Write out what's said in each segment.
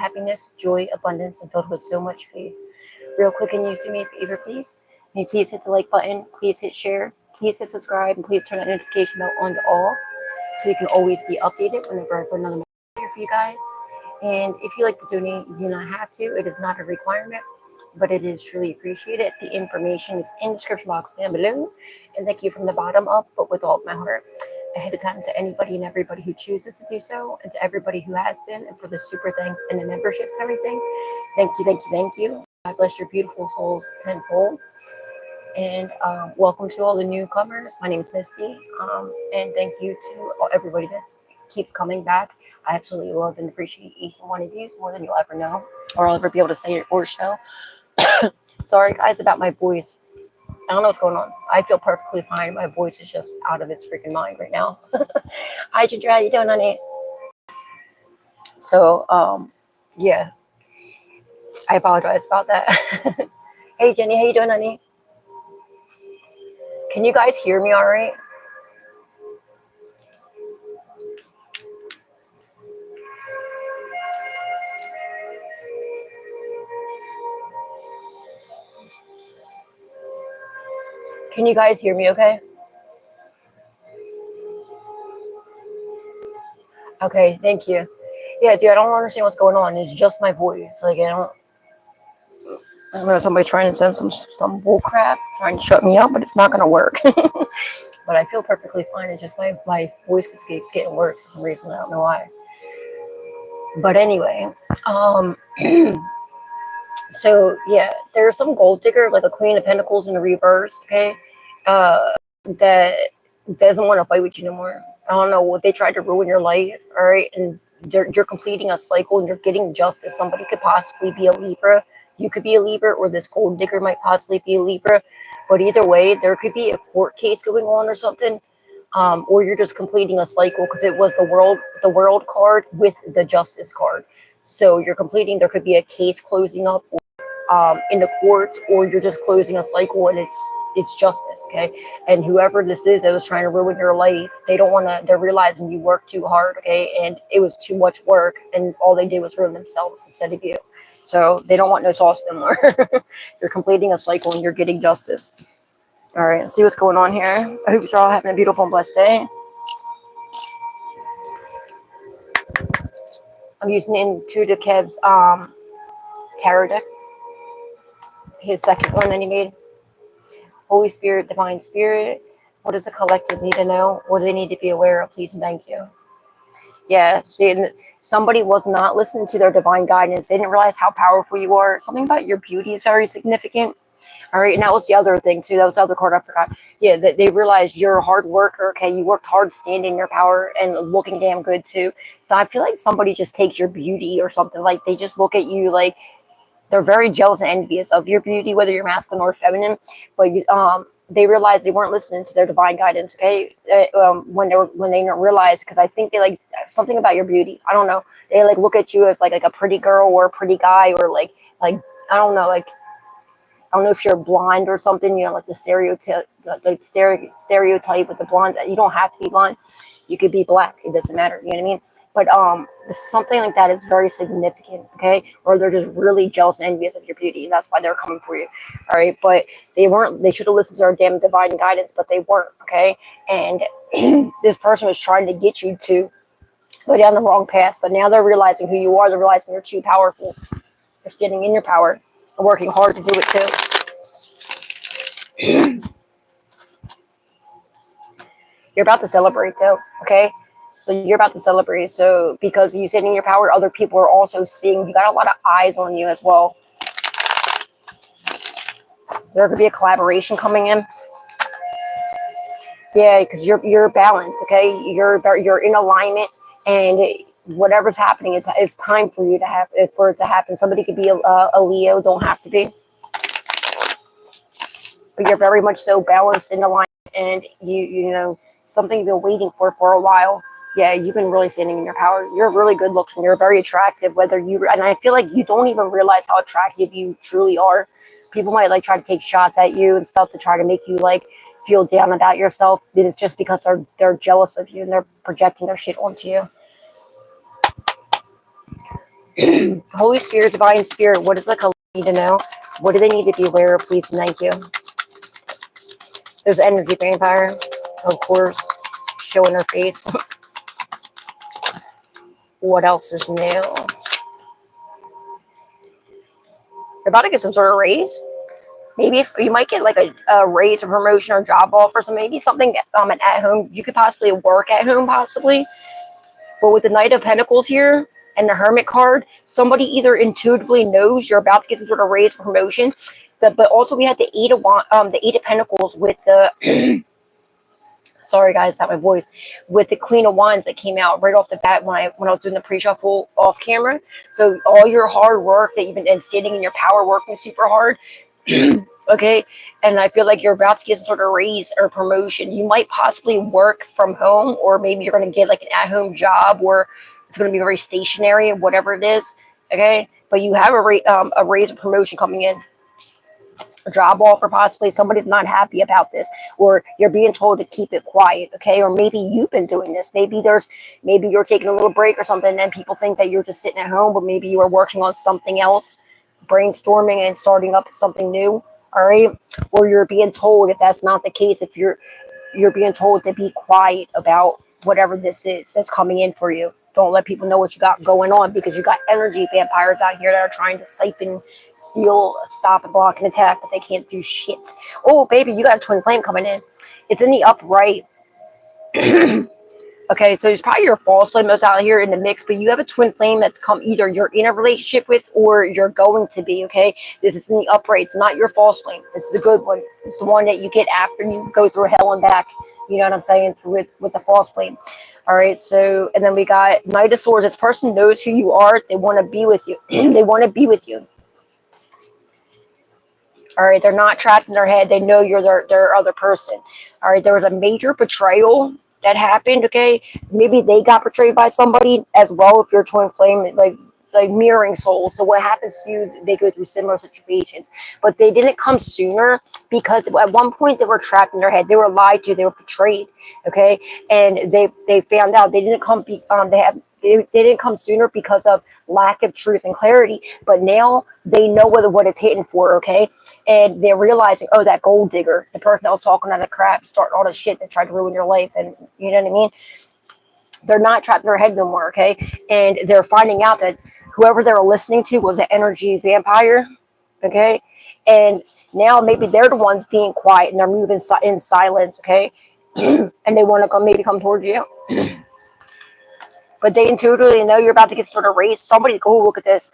happiness, joy, abundance, and filled with so much faith. Real quick, can you do me a favor, please? Can you please hit the like button, please hit share, please hit subscribe, and please turn that notification bell on to all so you can always be updated whenever I put another video for you guys. And if you like to donate, you do not have to. It is not a requirement, but it is truly appreciated. The information is in the description box down below. And thank you from the bottom up, but with all of my heart, ahead of time to anybody and everybody who chooses to do so, and to everybody who has been, and for the super thanks and the memberships and everything. Thank you, thank you, thank you. God bless your beautiful souls tenfold. And welcome to all the newcomers. My name is Misty. And thank you to everybody that keeps coming back. I absolutely love and appreciate each one of you more than you'll ever know, or I'll ever be able to say it or show. Sorry, guys, about my voice. I don't know what's going on. I feel perfectly fine. My voice is just out of its freaking mind right now. Hi, Ginger. How you doing, honey? So, yeah. I apologize about that. Hey, Jenny. How you doing, honey? Can you guys hear me all right? Can you guys hear me okay? Okay, thank you. Yeah, dude, I don't understand what's going on. It's just my voice. Like, I don't know, somebody trying to send some bull crap, trying to shut me up, but it's not going to work. But I feel perfectly fine. It's just my voice keeps getting worse for some reason. I don't know why. But anyway, so yeah, there's some gold digger, like a Queen of Pentacles in the reverse, okay, that doesn't want to fight with you no more. I don't know what they tried to ruin your life, all right, and you're completing a cycle and you're getting justice. Somebody could possibly be a Libra. You could be a Libra, or this gold digger might possibly be a Libra. But either way, there could be a court case going on or something, or you're just completing a cycle because it was the world card with the justice card. So you're completing. There could be a case closing up in the courts, or you're just closing a cycle and it's justice, okay? And whoever this is that was trying to ruin your life, they're realizing you worked too hard, okay? And it was too much work, and all they did was ruin themselves instead of you. So they don't want no sauce no more. You're completing a cycle and you're getting justice. All right, let's see what's going on here. I hope you're all having a beautiful and blessed day. I'm using Intuitive Kev's tarot deck. His second one that he made. Holy Spirit, Divine Spirit. What does the collective need to know? What do they need to be aware of? Please and thank you. Yeah, see, somebody was not listening to their divine guidance. They didn't realize how powerful you are. Something about your beauty is very significant. All right, and that was the other thing too. That was the other card I forgot. Yeah, that they realized you're a hard worker. Okay, you worked hard, standing in your power, and looking damn good too. So I feel like somebody just takes your beauty or something. Like they just look at you like they're very jealous and envious of your beauty, whether you're masculine or feminine. But they realized they weren't listening to their divine guidance. Okay, when they didn't realize, because I think they like something about your beauty. I don't know. They like look at you as like a pretty girl or a pretty guy, or like I don't know, like I don't know if you're blind or something. You know, like the stereotype with the blondes. You don't have to be blind. You could be black. It doesn't matter. You know what I mean? But something like that is very significant, okay? Or they're just really jealous and envious of your beauty, and that's why they're coming for you, all right? But they should have listened to our damn divine guidance, but they weren't, okay? And this person was trying to get you to go down the wrong path, but now they're realizing who you are. They're realizing you're too powerful. You're standing in your power and working hard to do it too. You're about to celebrate though, okay? So you're about to celebrate. So because you sit in your power, other people are also seeing. You got a lot of eyes on you as well. There could be a collaboration coming in. Yeah, because you're balanced, okay? You're in alignment, and whatever's happening, it's time for you to have for it to happen. Somebody could be a Leo, don't have to be, but you're very much so balanced in alignment, and you know something you've been waiting for a while. Yeah, you've been really standing in your power. You're really good looking. You're very attractive. And I feel like you don't even realize how attractive you truly are. People might like try to take shots at you and stuff to try to make you like feel down about yourself. But it's just because they're jealous of you and they're projecting their shit onto you. Holy Spirit, Divine Spirit, what does the collective need to know? What do they need to be aware of, please? And thank you. There's energy vampire, of course, showing her face. What else is new? They're about to get some sort of raise. Maybe if you might get like a raise or promotion or job offer, so maybe something at home. You could possibly work at home, possibly. But with the Knight of Pentacles here and the Hermit card, somebody either intuitively knows you're about to get some sort of raise or promotion. But also we had the Eight of Pentacles with the sorry guys, not my voice, with the Queen of Wands that came out right off the bat when I was doing the pre-shuffle off camera. So all your hard work that you've been standing in your power, working super hard. Okay, and I feel like you're about to get some sort of raise or promotion. You might possibly work from home, or maybe you're going to get like an at-home job, or it's going to be very stationary, whatever it is. Okay, but you have a raise or promotion coming in, a job offer possibly. Somebody's not happy about this, or you're being told to keep it quiet. Okay, or maybe you've been doing this. Maybe you're taking a little break or something, and people think that you're just sitting at home, but maybe you are working on something else, brainstorming and starting up something new. All right, or you're being told, if that's not the case, if you're being told to be quiet about whatever this is that's coming in for you. Don't let people know what you got going on, because you got energy vampires out here that are trying to siphon, steal, stop, and block, and attack, but they can't do shit. Oh, baby, you got a twin flame coming in. It's in the upright. Okay, so there's probably your false flame that's out here in the mix, but you have a twin flame that's come, either you're in a relationship with or you're going to be, okay? This is in the upright. It's not your false flame. It's the good one. It's the one that you get after you go through hell and back. You know what I'm saying? With the false flame. All right, so, and then we got Knight of Swords. This person knows who you are. They want to be with you. They want to be with you. All right, they're not trapped in their head. They know you're their other person. All right, there was a major betrayal that happened, okay? Maybe they got betrayed by somebody as well. If you're a twin flame, like, it's like mirroring souls. So what happens to you, they go through similar situations. But they didn't come sooner, because at one point they were trapped in their head. They were lied to. They were betrayed, okay? And they found out they didn't come, they didn't come sooner because of lack of truth and clarity. But now they know what it's hitting for, okay? And they're realizing, oh, that gold digger, the person that was talking out of crap, starting all the shit that tried to ruin your life, and you know what I mean? They're not trapped in their head no more, okay? And they're finding out that whoever they were listening to was an energy vampire, okay? And now maybe they're the ones being quiet and they're moving in silence, okay? And they want to come towards you. But they intuitively know you're about to get sort of raised. Somebody, oh, look at this,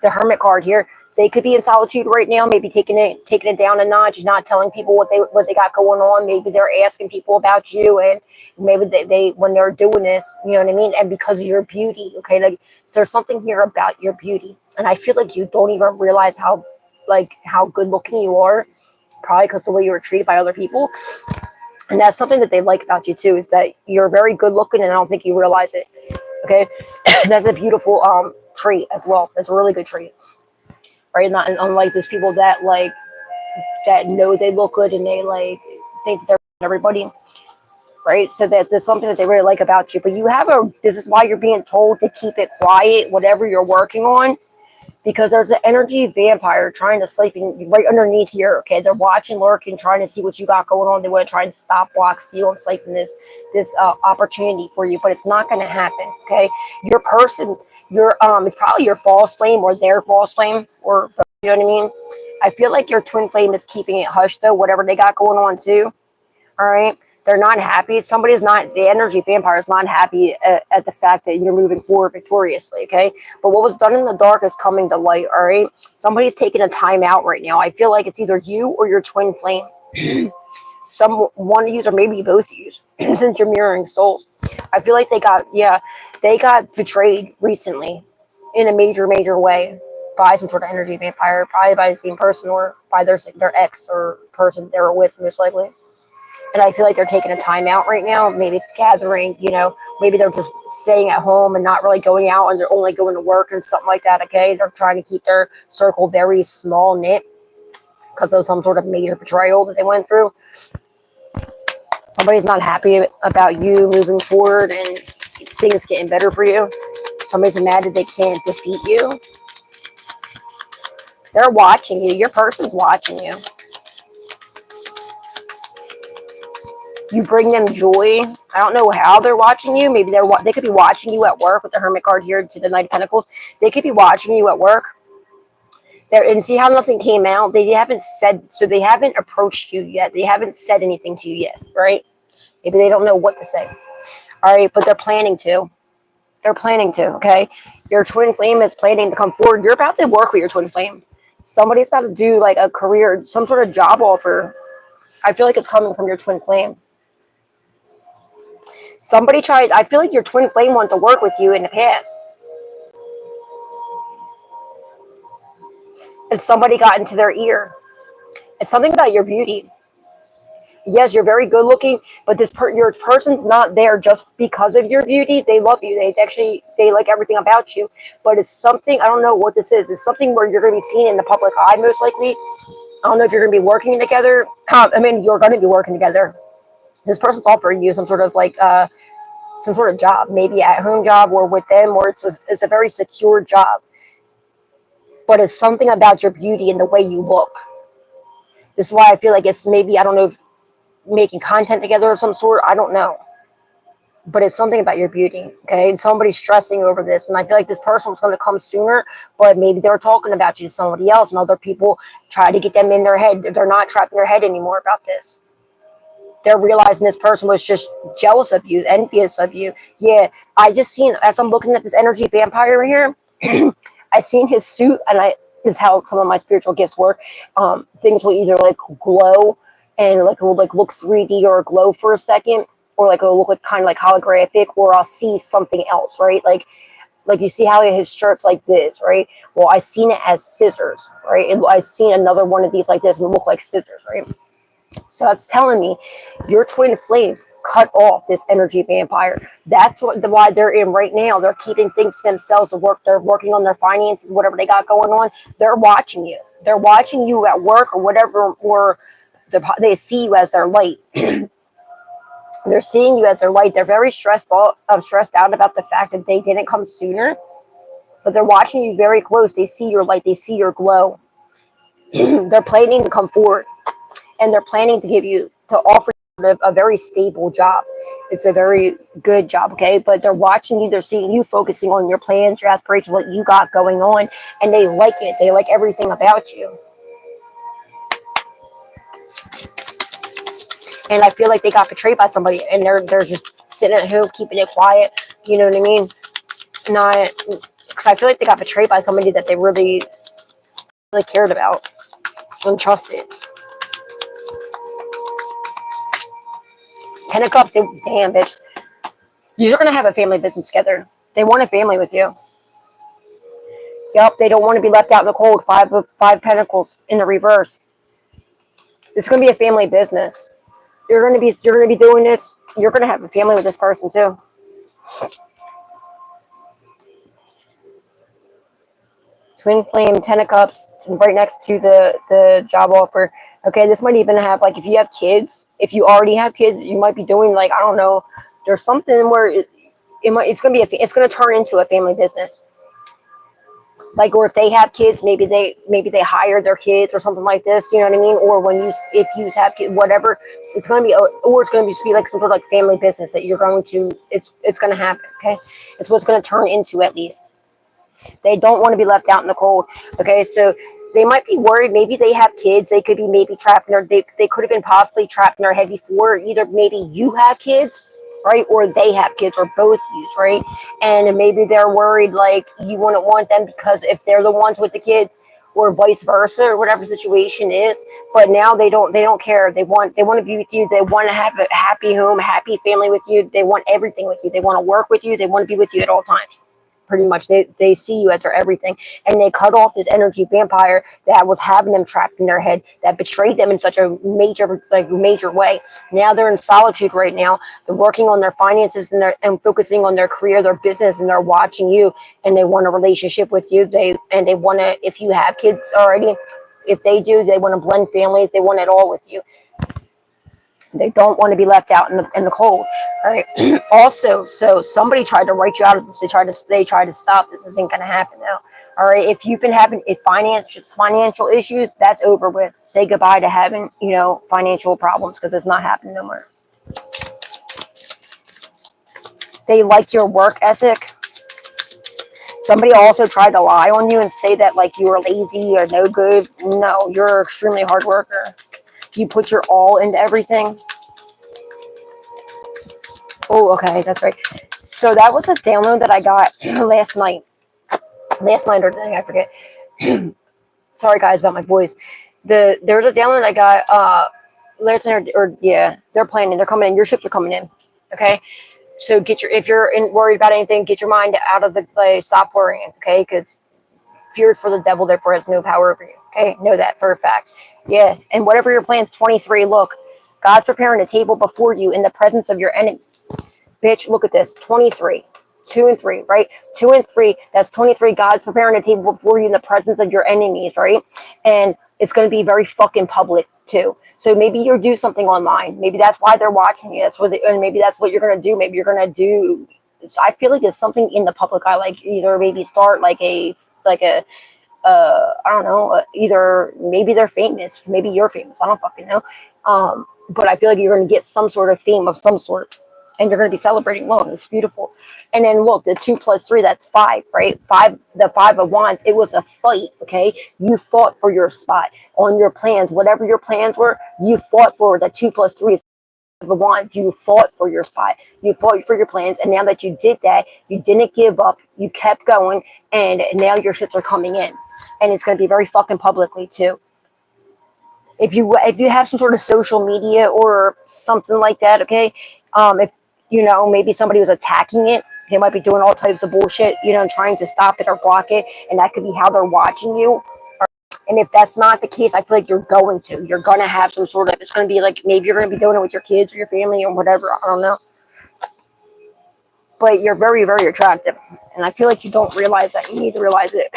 the Hermit card here. They could be in solitude right now, maybe taking it down a notch, not telling people what they got going on. Maybe they're asking people about you, and maybe they when they're doing this, you know what I mean? And because of your beauty, okay, like, so there's something here about your beauty, and I feel like you don't even realize how good looking you are, probably because the way you were treated by other people. And that's something that they like about you too, is that you're very good looking, and I don't think you realize it. Okay, that's a beautiful trait as well. That's a really good trait, right? Not unlike those people that know they look good and they think that they're everybody, right? So there's something that they really like about you. But this is why you're being told to keep it quiet, whatever you're working on, because there's an energy vampire trying to siphon right underneath here. Okay, they're watching, lurking, trying to see what you got going on. They want to try and stop, block, steal, and siphon this opportunity for you, but it's not going to happen. Okay, your person, it's probably your false flame or their false flame, or you know what I mean. I feel like your twin flame is keeping it hush though, whatever they got going on too. All right. They're not happy. The energy vampire is not happy at the fact that you're moving forward victoriously, okay? But what was done in the dark is coming to light, all right? Somebody's taking a time out right now. I feel like it's either you or your twin flame. One of you, or maybe both of you, since you're mirroring souls. I feel like they got betrayed recently in a major, major way by some sort of energy vampire, probably by the same person or by their ex or person they were with, most likely. And I feel like they're taking a time out right now, maybe gathering, maybe they're just staying at home and not really going out, and they're only going to work and something like that, okay? They're trying to keep their circle very small knit because of some sort of major betrayal that they went through. Somebody's not happy about you moving forward and things getting better for you. Somebody's mad that they can't defeat you. They're watching you. Your person's watching you. You bring them joy. I don't know how they're watching you. Maybe they could be watching you at work with the Hermit card here to the Knight of Pentacles. They could be watching you at work. And see how nothing came out? They haven't said, so they haven't approached you yet. They haven't said anything to you yet, right? Maybe they don't know what to say. All right, but they're planning to. They're planning to, okay? Your twin flame is planning to come forward. You're about to work with your twin flame. Somebody's about to do like a career, some sort of job offer. I feel like it's coming from your twin flame. I feel like your twin flame wanted to work with you in the past. And somebody got into their ear. It's something about your beauty. Yes, you're very good looking, but your person's not there just because of your beauty. They love you. They like everything about you. But it's something, I don't know what this is. It's something where you're going to be seen in the public eye, most likely. I don't know if you're going to be working together. I mean, you're going to be working together. This person's offering you some sort of like, some sort of job, maybe at home job or with them, or it's a very secure job. But it's something about your beauty and the way you look. This is why I feel like it's maybe, I don't know if making content together of some sort, I don't know. But it's something about your beauty, okay? And somebody's stressing over this, and I feel like this person was going to come sooner, but maybe they're talking about you to somebody else, and other people try to get them in their head. They're not trapped in their head anymore about this. They're realizing this person was just jealous of you, envious of you. Yeah, I just seen, as I'm looking at this energy vampire here, I seen his suit, and this is how some of my spiritual gifts work. Things will either like glow and like it will like look 3D or glow for a second, or like it'll look like kind of like holographic, or I'll see something else, right? Like you see how his shirt's like this, right? Well, I seen it as scissors, right? I seen another one of these like this and it looked like scissors, right? So that's telling me your twin flame cut off this energy vampire. That's why they're in right now. They're keeping things to themselves. They're working on their finances, whatever they got going on. They're watching you. They're watching you at work or whatever, or they see you as their light. They're seeing you as their light. They're very stressed out about the fact that they didn't come sooner, but they're watching you very close. They see your light. They see your glow. They're planning to come forward. And they're planning to offer you a very stable job. It's a very good job, okay? But they're watching you. They're seeing you focusing on your plans, your aspirations, what you got going on. And they like it. They like everything about you. And I feel like they got betrayed by somebody. And they're just sitting at home, keeping it quiet. You know what I mean? Because I feel like they got betrayed by somebody that they really, really cared about and trusted. 10 of Cups, damn, bitch. You're going to have a family business together. They want a family with you. Yep, they don't want to be left out in the cold. Five Pentacles in the reverse. It's going to be a family business. You're going to be doing this. You're going to have a family with this person too. Twin flame, 10 of Cups, right next to the job offer. Okay, this might even have, like, if you have kids, if you already have kids, you might be doing, like, I don't know, there's something where it's gonna turn into a family business. Like, or if they have kids, maybe they hire their kids or something like this. You know what I mean? Or if you have kids, whatever, it's gonna be, or it's gonna just be like some sort of like family business that you're going to. It's gonna happen. Okay, it's what's gonna turn into, at least. They don't want to be left out in the cold. Okay, so they might be worried. Maybe they have kids. They could be maybe trapped in they could have been possibly trapped in their head before. Either maybe you have kids, right? Or they have kids, or both use, right? And maybe they're worried like you wouldn't want them because if they're the ones with the kids, or vice versa, or whatever the situation is. But now they don't care. They want to be with you. They want to have a happy home, a happy family with you. They want everything with you. They want to work with you. They want to be with you at all times. Pretty much, they see you as their everything, and they cut off this energy vampire that was having them trapped in their head, that betrayed them in such a major way. Now they're in solitude right now. They're working on their finances and focusing on their career, their business, and they're watching you, and they want a relationship with you. They want to, if you have kids already, if they do, they want to blend families. They want it all with you. They don't want to be left out in the cold. All right. Also, so somebody tried to write you out of this. They tried to stop this. This isn't going to happen now. All right. If you've been having financial issues, that's over with. Say goodbye to having, financial problems, because it's not happening no more. They like your work ethic. Somebody also tried to lie on you and say that like you were lazy or no good. No, you're an extremely hard worker. You put your all into everything. Oh, okay, that's right. So that was a download that I got last night. Last night or today, I forget. Sorry guys about my voice. There was a download I got last night, they're planning, they're coming in, your ships are coming in. Okay? So if you're worried about anything, get your mind out of the place, stop worrying, okay? Because fear for the devil, therefore has no power over you. Okay? Know that for a fact. Yeah, and whatever your plan's 23, look, God's preparing a table before you in the presence of your enemy. Bitch, look at this, 23. 2 and 3, right? 2 and 3, that's 23. God's preparing a table before you in the presence of your enemies, right? And it's going to be very fucking public too. So maybe you'll do something online. Maybe that's why they're watching you. And maybe that's what you're going to do. Maybe you're going to do. So I feel like there's something in the public eye, like either maybe start like a I don't know, either maybe they're famous, maybe you're famous. I don't fucking know. But I feel like you're going to get some sort of fame of some sort. And you're going to be celebrating alone. It's beautiful. And then look, the 2 plus 3, that's 5, right? The 5 of wands, it was a fight, okay? You fought for your spot on your plans. Whatever your plans were, you fought for the 2 plus 3 is 5 of wands. You fought for your spot. You fought for your plans. And now that you did that, you didn't give up. You kept going. And now your ships are coming in. And it's going to be very fucking publicly too. If you have some sort of social media or something like that, okay? If maybe somebody was attacking it, they might be doing all types of bullshit, trying to stop it or block it, and that could be how they're watching you. And if that's not the case, I feel like you're going to have some sort of, it's going to be like, maybe you're going to be doing it with your kids or your family or whatever, I don't know. But you're very, very attractive, and I feel like you don't realize that. You need to realize it.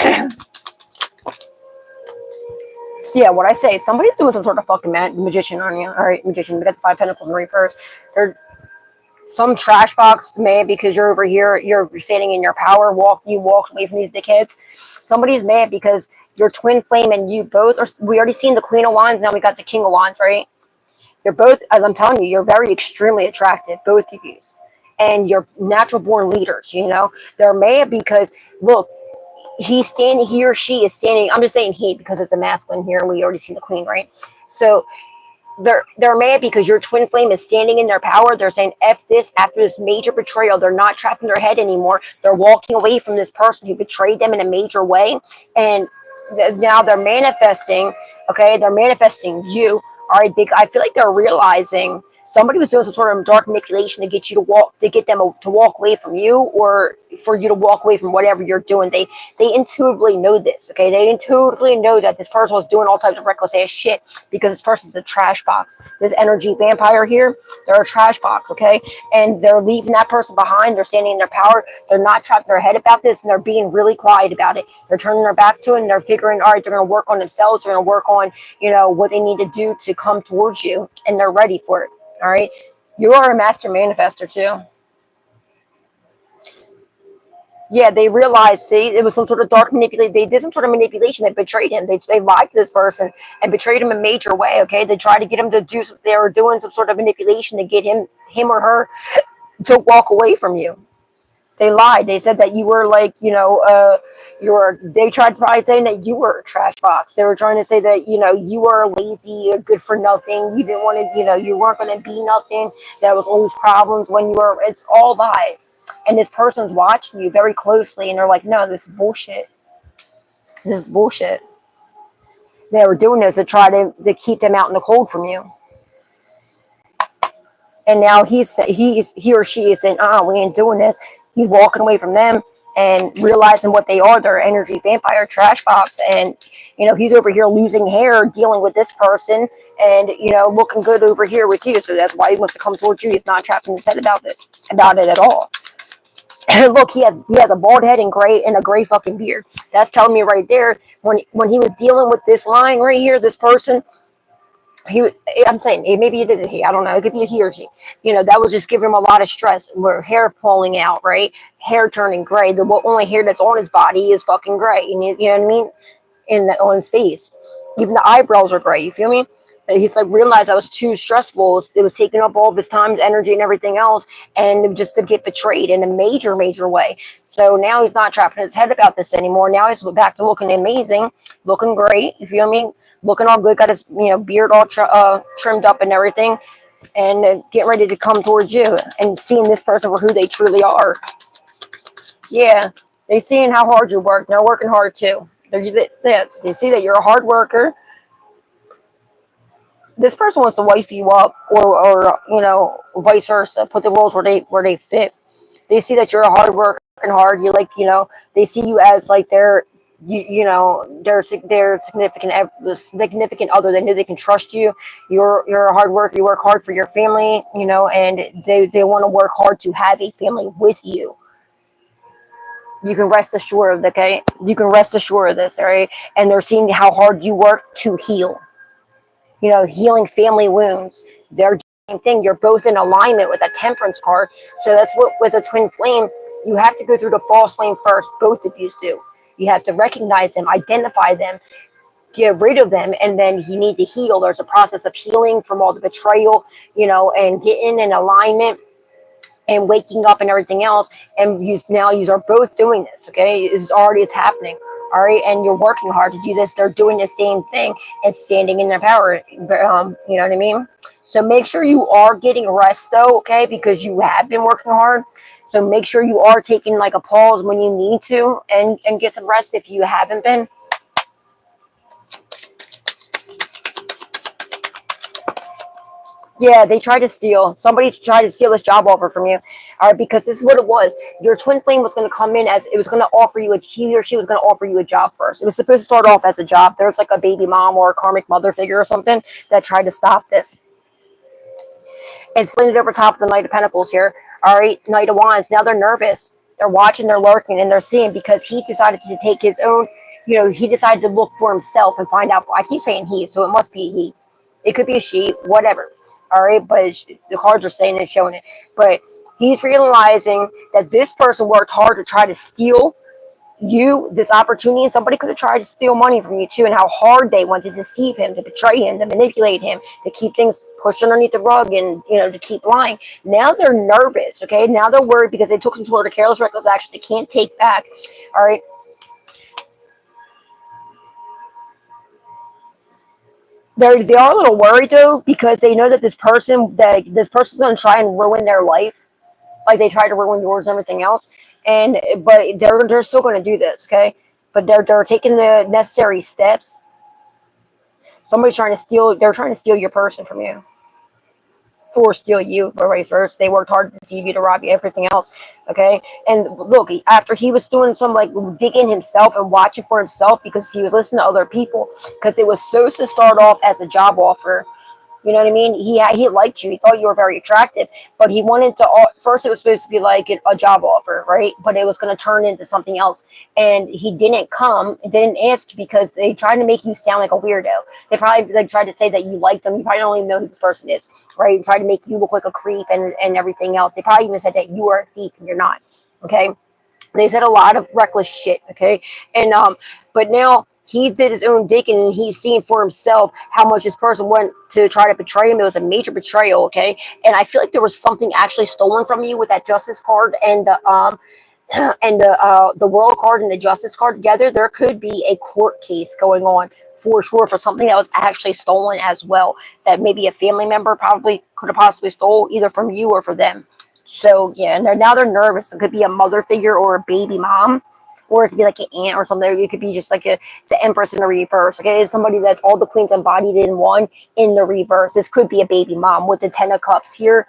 So yeah, what I say, somebody's doing some sort of fucking magician on you. All right, magician, we got the 5 pentacles in reverse. They're some trash box, mad because you're over here, you're standing in your power, you walk away from these dickheads. Somebody's mad because your twin flame and you both are, we already seen the Queen of Wands, now we got the King of Wands, right? You're both, as I'm telling you, you're very extremely attractive, both of you. And you're natural born leaders, They're mad because, look, he or she is standing, I'm just saying he because it's a masculine here and we already seen the Queen, right? So they're mad because your twin flame is standing in their power. They're saying F this, after this major betrayal. They're not trapped in their head anymore. They're walking away from this person who betrayed them in a major way. And now they're manifesting, okay? They're manifesting you. All right, I feel like they're realizing somebody was doing some sort of dark manipulation to get them to walk away from you, or for you to walk away from whatever you're doing. They intuitively know this, okay? They intuitively know that this person was doing all types of reckless ass shit because this person's a trash box. This energy vampire here, they're a trash box, okay? And they're leaving that person behind. They're standing in their power. They're not trapped in their head about this, and they're being really quiet about it. They're turning their back to it, and they're figuring, all right, they're going to work on themselves. They're going to work on, what they need to do to come towards you, and they're ready for it. All right, you are a master manifester too. Yeah, they realized, see, it was some sort of dark manipulation. They did some sort of manipulation that betrayed him. They lied to this person and betrayed him in a major way, okay? They tried to get him to do, they were doing some sort of manipulation to get him or her to walk away from you. They lied. They said that you were like, they tried to probably saying that you were a trash box. They were trying to say that, you were lazy, good for nothing. You didn't want to, you weren't going to be nothing. There was always problems when you were, it's all lies. And this person's watching you very closely and they're like, no, this is bullshit. This is bullshit. They were doing this to try to keep them out in the cold from you. And now he or she is saying, we ain't doing this. He's walking away from them and realizing what they are. They're energy vampire trash box. And, he's over here losing hair, dealing with this person and, looking good over here with you. So that's why he wants to come towards you. He's not trapped in his head about it at all. Look, he has a bald head and a gray fucking beard. That's telling me right there, when he was dealing with this line right here, this person, he, I'm saying maybe it is a he, I don't know, it could be a he or she, you know, that was just giving him a lot of stress, where hair pulling out, right, hair turning gray, the only hair that's on his body is fucking gray, and you know what I mean, on his face, even the eyebrows are gray, you feel me? But he's like, realized that was too stressful, it was taking up all of his time, energy, and everything else, and just to get betrayed in a major way. So now he's not trapping his head about this anymore. Now he's back to looking amazing, looking great, you feel me, looking all good, got his, you know, beard all trimmed up and everything, and getting ready to come towards you and seeing this person for who they truly are. Yeah, they seeing how hard you work. They're working hard too. They see that you're a hard worker. This person wants to wife you up, or you know, vice versa. Put the roles where they fit. They see that you're a hard worker and hard. You like, you know, they see you as like you know, their significant other. They know they can trust you. You're a hard worker. You work hard for your family, you know, and they want to work hard to have a family with you. You can rest assured of that, okay? You can rest assured of this, all right? And they're seeing how hard you work to heal. You know, healing family wounds. They're same thing. You're both in alignment with a temperance card. So that's what, with a twin flame, you have to go through the false flame first. Both of you do. You have to recognize them, identify them, get rid of them, and then you need to heal. There's a process of healing from all the betrayal, you know, and getting in alignment and waking up and everything else. And you are both doing this, okay? It's happening. All right, and you're working hard to do this. They're doing the same thing and standing in their power. You know what I mean? So make sure you are getting rest though, okay? Because you have been working hard. So make sure you are taking like a pause when you need to, and get some rest if you haven't been. Yeah, they tried to steal. Somebody tried to steal this job offer from you. All right, because this is what it was. Your twin flame was going to come in as, it was going to offer you he or she was going to offer you a job first. It was supposed to start off as a job. There's like a baby mom or a karmic mother figure or something that tried to stop this. And slid it over top of the Knight of Pentacles here. All right, Knight of Wands. Now they're nervous. They're watching, they're lurking, and they're seeing, because he decided to take his own, you know, he decided to look for himself and find out. I keep saying he, so it must be a he. It could be a she, whatever. All right, but the cards are saying it's showing it. But he's realizing that this person worked hard to try to steal you this opportunity, and somebody could have tried to steal money from you too, and how hard they went to deceive him, to betray him, to manipulate him, to keep things pushed underneath the rug, and you know, to keep lying. Now they're nervous, okay? Now they're worried because they took some sort of careless, reckless action they can't take back. All right. They are a little worried though, because they know that this person's going to try and ruin their life, like they tried to ruin yours and everything else. And but they're still going to do this, okay? But they're taking the necessary steps. Somebody's trying to steal. They're trying to steal your person from you, or steal you, or vice versa. They worked hard to deceive you, to rob you, everything else. Okay, and look, after he was doing some like digging himself and watching for himself, because he was listening to other people, because it was supposed to start off as a job offer. You know what I mean? He liked you. He thought you were very attractive, but he wanted to. First, it was supposed to be like a job offer, right? But it was going to turn into something else, and he didn't come, didn't ask, because they tried to make you sound like a weirdo. They probably like tried to say that you liked them. You probably don't even know who this person is, right? Tried to make you look like a creep and everything else. They probably even said that you are a thief and you're not. Okay, they said a lot of reckless shit. Okay, and but now he did his own digging, and he's seeing for himself how much this person went to try to betray him. It was a major betrayal, okay? And I feel like there was something actually stolen from you with that Justice card and the World card and the Justice card together. There could be a court case going on for sure, for something that was actually stolen as well, that maybe a family member probably could have possibly stole, either from you or for them. So yeah, and now they're nervous. It could be a mother figure or a baby mom, or it could be like an aunt or something. It could be just like it's an empress in the reverse. Okay, it's somebody that's all the queens embodied in one in the reverse. This could be a baby mom with the 10 of cups here.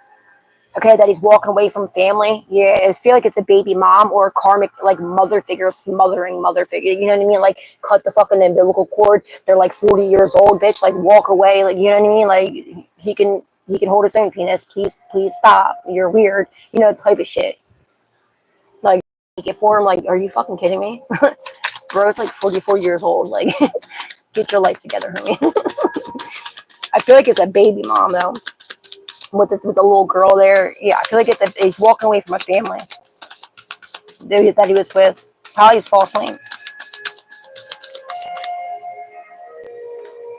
Okay, that he's walking away from family. Yeah, I feel like it's a baby mom or a karmic like mother figure, smothering mother figure. You know what I mean? Like cut the fucking umbilical cord. They're like 40 years old, bitch. Like walk away. Like, you know what I mean? Like he can hold his own penis. Please stop. You're weird. You know, type of shit. Like it for him. Like, are you fucking kidding me? Bro's like 44 years old. Like, get your life together, homie. I feel like it's a baby mom though, with the little girl there. Yeah, I feel like he's walking away from a family that he was with. Probably his false name.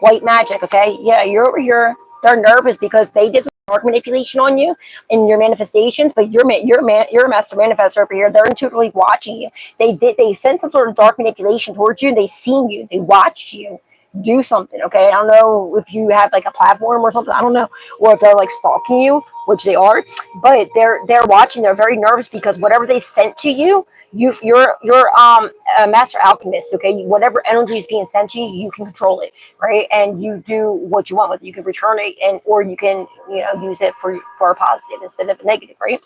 White magic, okay? Yeah, you're over here. They're nervous because they did some dark manipulation on you in your manifestations, but you're a master manifestor over here. They're intuitively watching you. They sent some sort of dark manipulation towards you. They seen you. They watched you do something, okay? I don't know if you have like a platform or something. I don't know, or if they're like stalking you, which they are, but they're watching. They're very nervous because whatever they sent to you, you're a master alchemist, okay? Whatever energy is being sent to you, you can control it, right? And you do what you want with it. You can return it, and or you can use it for a positive instead of a negative, right?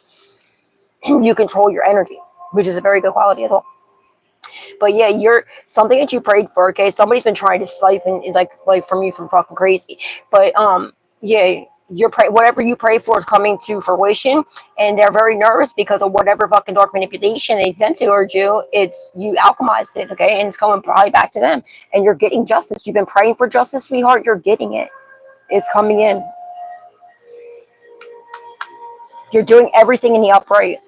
You control your energy, which is a very good quality as well. But yeah, you're something that you prayed for, okay? Somebody's been trying to siphon like from you from fucking crazy. But yeah, whatever you pray for is coming to fruition, and they're very nervous because of whatever fucking dark manipulation they sent towards you. You alchemized it, okay? And it's coming probably back to them. And you're getting justice. You've been praying for justice, sweetheart. You're getting it. It's coming in. You're doing everything in the upright.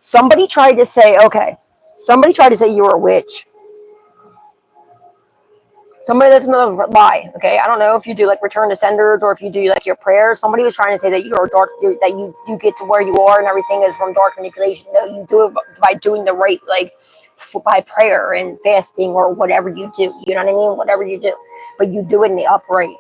Somebody tried to say you were a witch. Somebody, that's another lie, okay? I don't know if you do like return to senders or if you do like your prayers. Somebody was trying to say that you are dark, that you get to where you are and everything is from dark manipulation. No, you do it by doing the right, like by prayer and fasting or whatever you do. You know what I mean? Whatever you do, but you do it in the upright.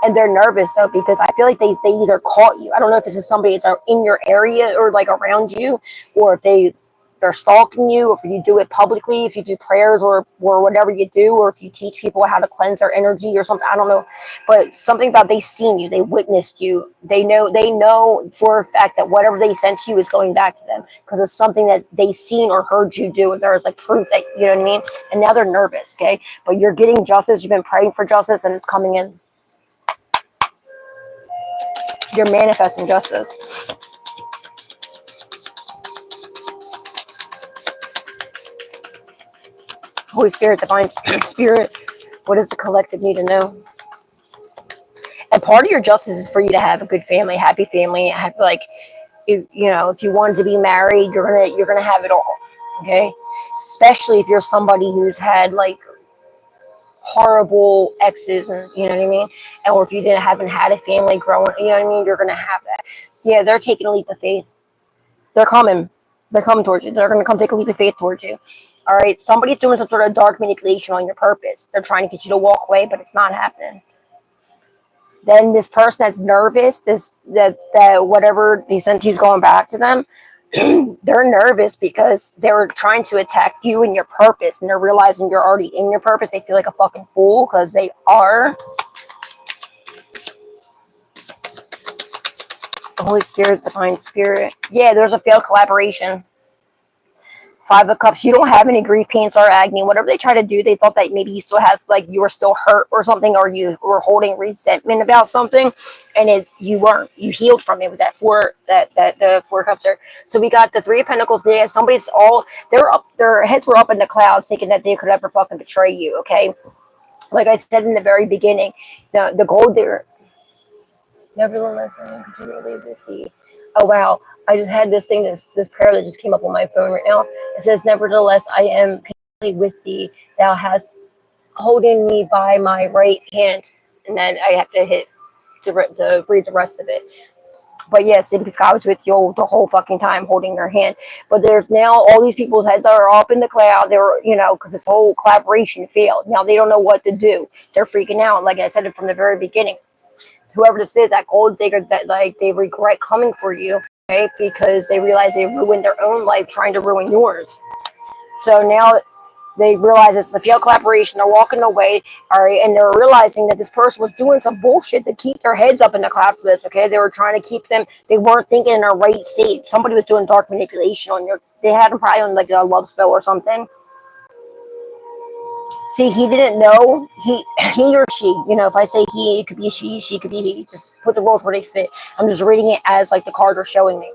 And they're nervous though because I feel like they either caught you. I don't know if this is somebody that's in your area or like around you, or if they're stalking you, or if you do it publicly, if you do prayers or whatever you do, or if you teach people how to cleanse their energy or something. I don't know, but something about they seen you, they witnessed you, they know for a fact that whatever they sent you is going back to them because it's something that they seen or heard you do, and there's like proof that, you know what I mean? And now they're nervous, okay? But you're getting justice. You've been praying for justice, and it's coming in. You're manifesting justice. Holy Spirit, divine spirit, what does the collective need to know? And part of your justice is for you to have a good family, happy family. Have like, if you wanted to be married, you're gonna have it all, okay? Especially if you're somebody who's had like horrible exes, and you know what I mean, and or if you haven't had a family growing, you know what I mean, you're gonna have that. So yeah, they're taking a leap of faith. They're coming towards you. They're gonna come take a leap of faith towards you. All right, somebody's doing some sort of dark manipulation on your purpose. They're trying to get you to walk away, but it's not happening. Then this person that's nervous, that whatever they sent you is going back to them. They're nervous because they're trying to attack you and your purpose, and they're realizing you're already in your purpose. They feel like a fucking fool because they are. The Holy Spirit, divine spirit. Yeah, there's a failed collaboration. 5 of Cups. You don't have any grief, pain, sorrow, agony. Whatever they try to do, they thought that maybe you still have, like, you were still hurt or something, or you were holding resentment about something, and you weren't. You healed from it with that the 4 Cups there. So we got the 3 of Pentacles there. Somebody's their heads were up in the clouds, thinking that they could ever fucking betray you. Okay, like I said in the very beginning, the gold there. Nevertheless, I am continually to see. Oh wow. I just had this prayer that just came up on my phone right now. It says, nevertheless, I am continually with thee. Thou hast holding me by my right hand. And then I have to hit to read the rest of it. But yes, because God was with you the whole fucking time holding your hand. But there's now all these people's heads are up in the cloud. They were, because this whole collaboration failed. Now they don't know what to do. They're freaking out. Like I said it from the very beginning. Whoever this is, that gold digger, that like they regret coming for you. Okay, because they realize they ruined their own life trying to ruin yours. So now they realize it's a failed collaboration. They're walking away, all right, and they're realizing that this person was doing some bullshit to keep their heads up in the cloud for this. Okay, they were trying to keep them. They weren't thinking in their right state. Somebody was doing dark manipulation on your. They had them probably on like a love spell or something. See, he didn't know. He or she. If I say he, it could be she could be he. Just put the roles where they fit. I'm just reading it as like the cards are showing me.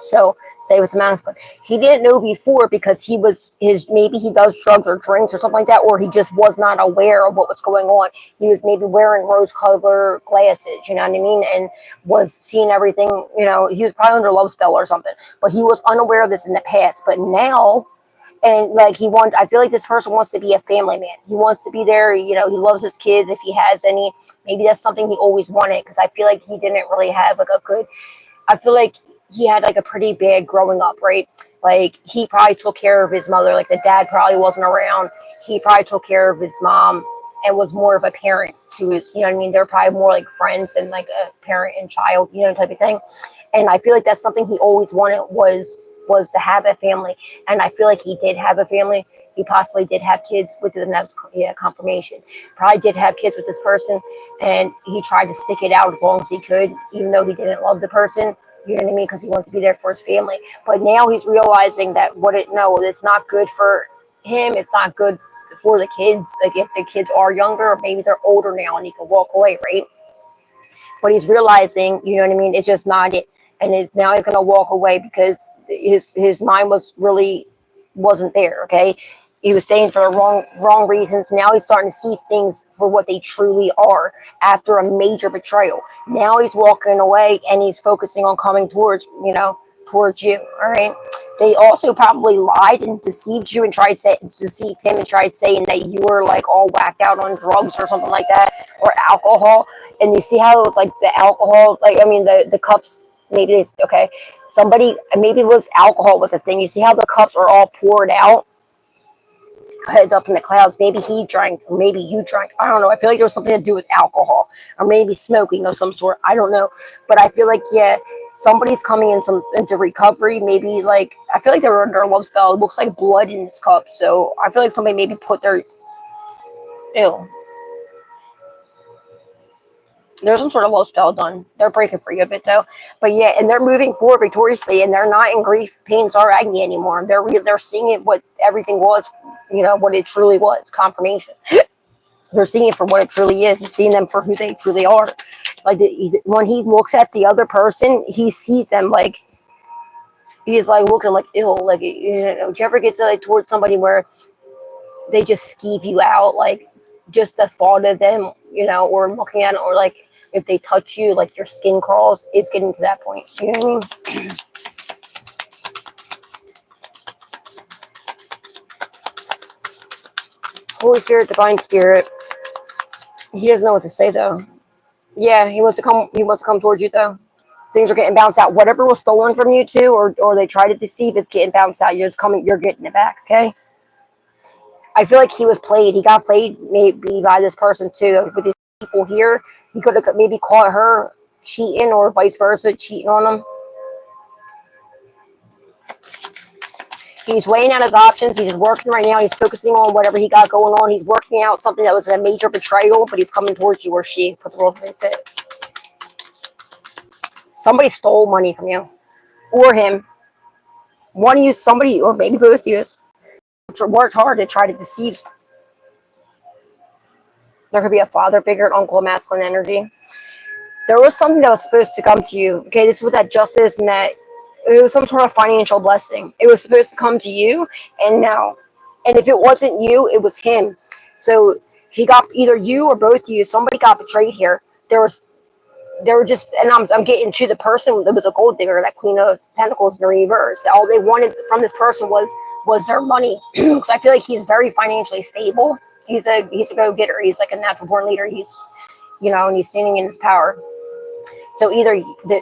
So say it was masculine. He didn't know before because he was maybe he does drugs or drinks or something like that, or he just was not aware of what was going on. He was maybe wearing rose-colored glasses, you know what I mean, and was seeing everything. You know, he was probably under a love spell or something, but he was unaware of this in the past. But now, and like I feel like this person wants to be a family man. He wants to be there. You know, he loves his kids if he has any. Maybe that's something he always wanted, because I feel like he didn't really have like a good. I feel like he had like a pretty bad growing up, right? Like he probably took care of his mother. Like the dad probably wasn't around. He probably took care of his mom and was more of a parent to his, you know what I mean? They're probably more like friends than like a parent and child, you know, type of thing. And I feel like that's something he always wanted was to have a family. And I feel like he did have a family. He possibly did have kids with them. That was, yeah, confirmation. Probably did have kids with this person, and he tried to stick it out as long as he could, even though he didn't love the person. You know what I mean? Because he wanted to be there for his family. But now he's realizing that it's not good for him. It's not good for the kids. Like if the kids are younger, or maybe they're older now, and he can walk away, right? But he's realizing, you know what I mean? It's just not it. And now he's gonna walk away because his mind wasn't there. Okay, he was staying for the wrong reasons. Now he's starting to see things for what they truly are after a major betrayal. Now he's walking away and he's focusing on coming towards you. All right. They also probably lied and deceived you and deceived him and tried saying that you were like all whacked out on drugs or something like that, or alcohol. And you see how it's like the alcohol, like I mean the cups. Maybe it's okay. Maybe it was alcohol was a thing. You see how the cups are all poured out, heads up in the clouds. Maybe he drank, or maybe you drank. I don't know. I feel like there was something to do with alcohol, or maybe smoking of some sort. I don't know, but I feel like somebody's coming into recovery. Maybe like I feel like they were under a love spell. It looks like blood in this cup, so I feel like somebody maybe put their there's some sort of low spell done. They're breaking free of it though. But yeah, and they're moving forward victoriously, and they're not in grief, pain, sorrow, agony anymore. They're seeing it what everything was, what it truly was. Confirmation. They're seeing it for what it truly is, and seeing them for who they truly are. Like when he looks at the other person, he sees them like he's like looking like ill. Like do you ever get to like towards somebody where they just skeeve you out, like just the thought of them, or looking at it, or like if they touch you, like your skin crawls. It's getting to that point. You know what I mean? Holy Spirit, Divine Spirit. He doesn't know what to say though. Yeah, he wants to come. He wants to come towards you though. Things are getting bounced out. Whatever was stolen from you too, or they tried to deceive, is getting bounced out. You're getting it back. Okay. I feel like he was played. He got played maybe by this person too. With these people here, he could have maybe caught her cheating, or vice versa, cheating on him. He's weighing out his options. He's working right now. He's focusing on whatever he got going on. He's working out something that was a major betrayal, but he's coming towards you, or she. Put the world where they fit. Somebody stole money from you, or him. One of you, somebody, or maybe both of you, worked hard to try to deceive. There could be a father figure, an uncle, masculine energy. There was something that was supposed to come to you. Okay, this is what that justice and that it was some sort of financial blessing. It was supposed to come to you, and now, and if it wasn't you, it was him. So he got either you or both of you. Somebody got betrayed here. They were just, and I'm getting to the person that was a gold digger, that Queen of Pentacles in the reverse. All they wanted from this person was their money. Because I feel like he's very financially stable. He's a go-getter. He's like a natural born leader. He's, and he's standing in his power. So it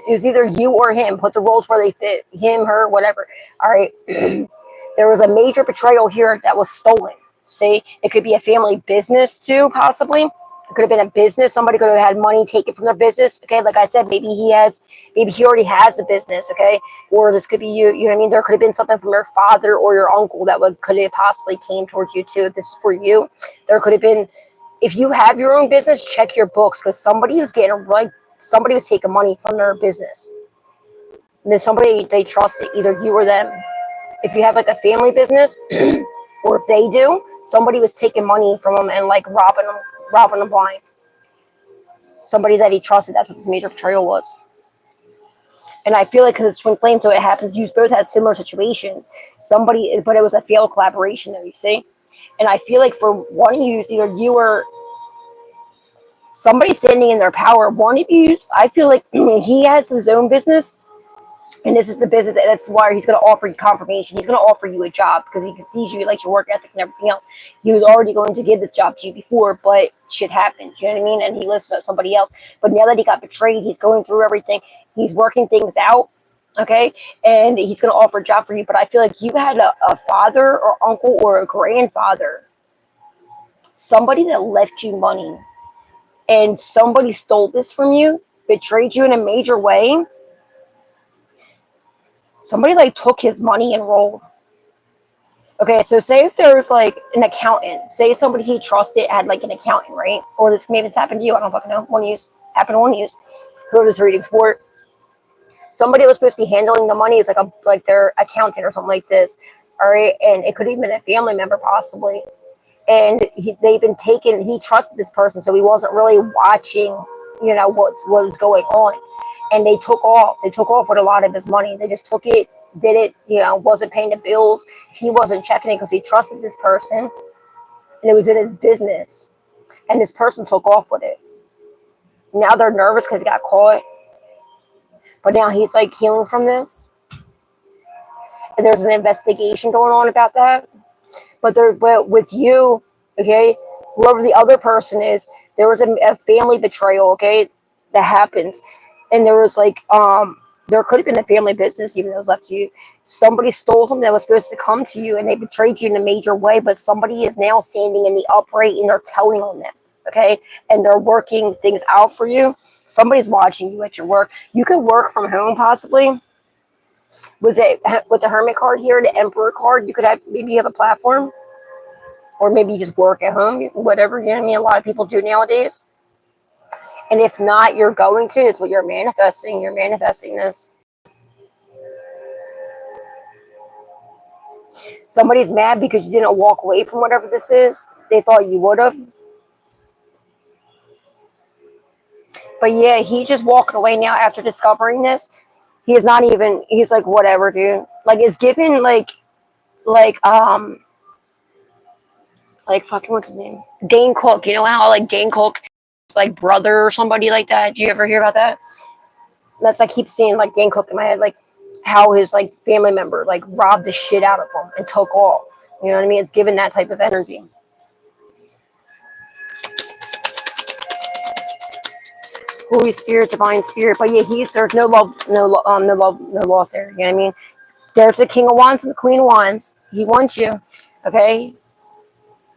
was either you or him. Put the roles where they fit. Him, her, whatever. All right. There was a major betrayal here that was stolen. See, it could be a family business too, possibly. It could have been a business. Somebody could have had money taken from their business. Okay, like I said, maybe he already has a business. Okay, or this could be you. You know what I mean? There could have been something from your father or your uncle that could have possibly came towards you too. If this is for you, there could have been. If you have your own business, check your books, because somebody was taking money from their business. And then somebody they trusted, either you or them. If you have like a family business, or if they do, somebody was taking money from them and like robbing them blind. Somebody that he trusted. That's what this major betrayal was. And I feel like because it's twin flame, so it happens. You both had similar situations. Somebody, but it was a failed collaboration, though. You see, and I feel like for one of you, either you or somebody standing in their power. One of you, I feel like he has his own business, and this is the business. And that's why he's going to offer you confirmation. He's going to offer you a job because he sees you, like your work ethic and everything else. He was already going to give this job to you before, but shit happened. You know what I mean? And he listed up somebody else. But now that he got betrayed, he's going through everything. He's working things out. Okay, and he's going to offer a job for you. But I feel like you had a father or uncle or a grandfather, somebody that left you money, and somebody stole this from you, betrayed you in a major way. Somebody like took his money and rolled. Okay, so say if there's like an accountant, say somebody he trusted had like an accountant, right? Or this maybe it's happened to you. I don't fucking know. One of you happened to one of you. Whoever this reading's for. Somebody was supposed to be handling the money is like their accountant or something like this. All right, and it could have been a family member possibly. And they've been taken. He trusted this person, so he wasn't really watching, you know, what's going on. And they took off. They took off with a lot of his money. They just took it, did it, you know, wasn't paying the bills. He wasn't checking it because he trusted this person, and it was in his business. And this person took off with it. Now they're nervous because he got caught. But now he's like healing from this. And there's an investigation going on about that. But with you, okay, whoever the other person is, there was a family betrayal, okay, that happened. And there was like, there could have been a family business even though it was left to you. Somebody stole something that was supposed to come to you and they betrayed you in a major way, but somebody is now standing in the upright and they're telling on them, okay? And they're working things out for you. Somebody's watching you at your work. You could work from home possibly. With the Hermit card here, the Emperor card, you could have, maybe you have a platform. Or maybe you just work at home, whatever, you know what I mean? A lot of people do nowadays. And if not, you're going to. It's what you're manifesting. You're manifesting this. Somebody's mad because you didn't walk away from whatever this is. They thought you would have. But yeah, he's just walking away now after discovering this. He's not even, he's like, whatever, dude. Like, it's given, like fucking, what's his name? Dane Cook. You know how, like, Dane Cook, like, brother or somebody like that? Did you ever hear about that? That's, I keep seeing, like, Dane Cook in my head, like, how his, like, family member, like, robbed the shit out of him and took off. You know what I mean? It's given that type of energy. Holy Spirit, Divine Spirit. But yeah, there's no love, no loss there. You know what I mean? There's the King of Wands and the Queen of Wands. He wants you, okay?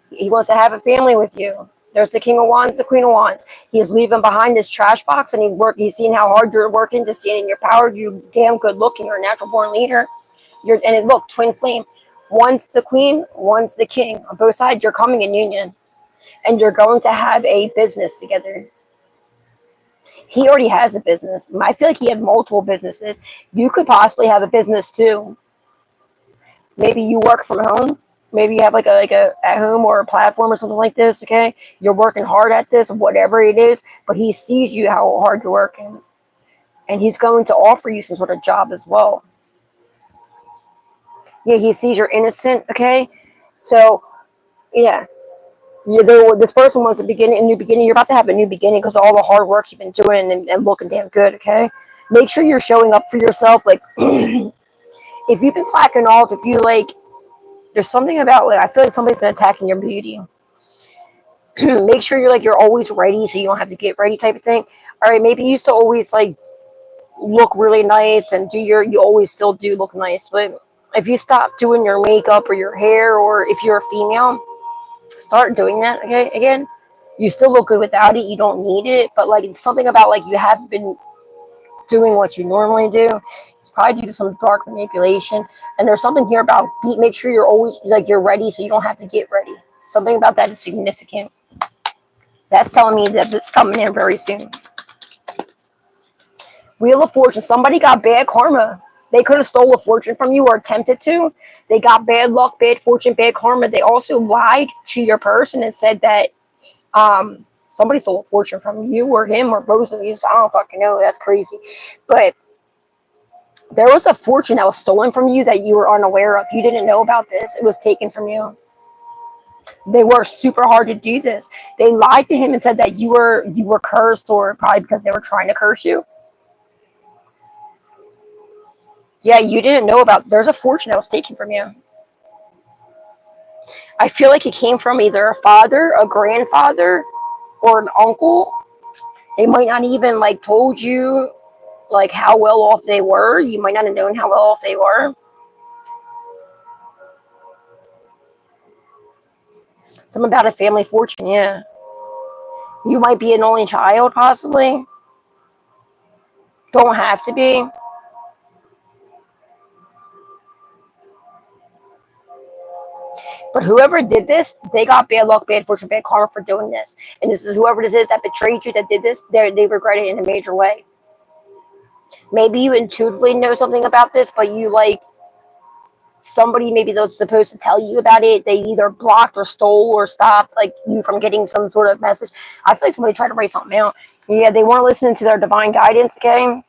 He wants to have a family with you. There's the King of Wands, the Queen of Wands. He's leaving behind this trash box, and he's seeing how hard you're working to stand in your power. You're damn good looking. You're a natural born leader. Look, twin flame. One's the queen, one's the king. On both sides, you're coming in union, and you're going to have a business together. He already has a business. I feel like he has multiple businesses. You could possibly have a business too. Maybe you work from home. Maybe you have like a at home or a platform or something like this. Okay, you're working hard at this, whatever it is. But he sees you how hard you're working, and he's going to offer you some sort of job as well. Yeah, he sees you're innocent. Okay, so yeah. This person wants a new beginning. You're about to have a new beginning because of all the hard work you've been doing and looking damn good, okay? Make sure you're showing up for yourself. Like, if you've been slacking off, if you, like, there's something about, like, I feel like somebody's been attacking your beauty. Make sure you're always ready so you don't have to get ready type of thing. All right, maybe you used to always, like, look really nice and you always still do look nice. But if you stop doing your makeup or your hair, or if you're a female, start doing that again. You still look good without it. You don't need it, but like, it's something about, like, you haven't been doing what you normally do. It's probably due to some dark manipulation. And there's something here about make sure you're always, like, you're ready so you don't have to get ready. Something about that is significant. That's telling me that this is coming in very soon. Wheel of Fortune. Somebody got bad karma. They could have stole a fortune from you or attempted to. They got bad luck, bad fortune, bad karma. They also lied to your person and said that somebody stole a fortune from you or him or both of you. So I don't fucking know. That's crazy. But There was a fortune that was stolen from you that you were unaware of. You didn't know about this. It was taken from you. They worked super hard to do this. They lied to him and said that you were cursed, or probably because they were trying to curse you. Yeah, you didn't know about. There's a fortune that was taken from you. I feel like it came from either a father, a grandfather, or an uncle. They might not even like told you like how well off they were. You might not have known how well off they were. Something about a family fortune, yeah. You might be an only child, possibly. Don't have to be. But whoever did this, they got bad luck, bad fortune, bad karma for doing this. And this is whoever this is that betrayed you, that did this, they regret it in a major way. Maybe you intuitively know something about this, but you like somebody maybe that's supposed to tell you about it, they either blocked or stole or stopped like you from getting some sort of message. I feel like somebody tried to write something out. Yeah, they weren't listening to their divine guidance, okay?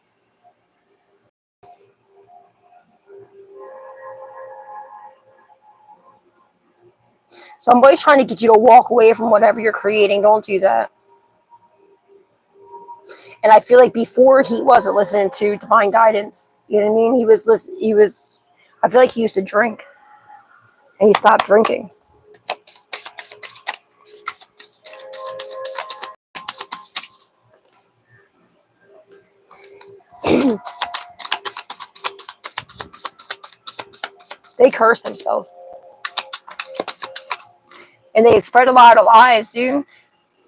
Somebody's trying to get you to walk away from whatever you're creating. Don't do that. And I feel like before he wasn't listening to divine guidance. You know what I mean? I feel like he used to drink. And he stopped drinking. They cursed themselves. And they spread a lot of lies, dude.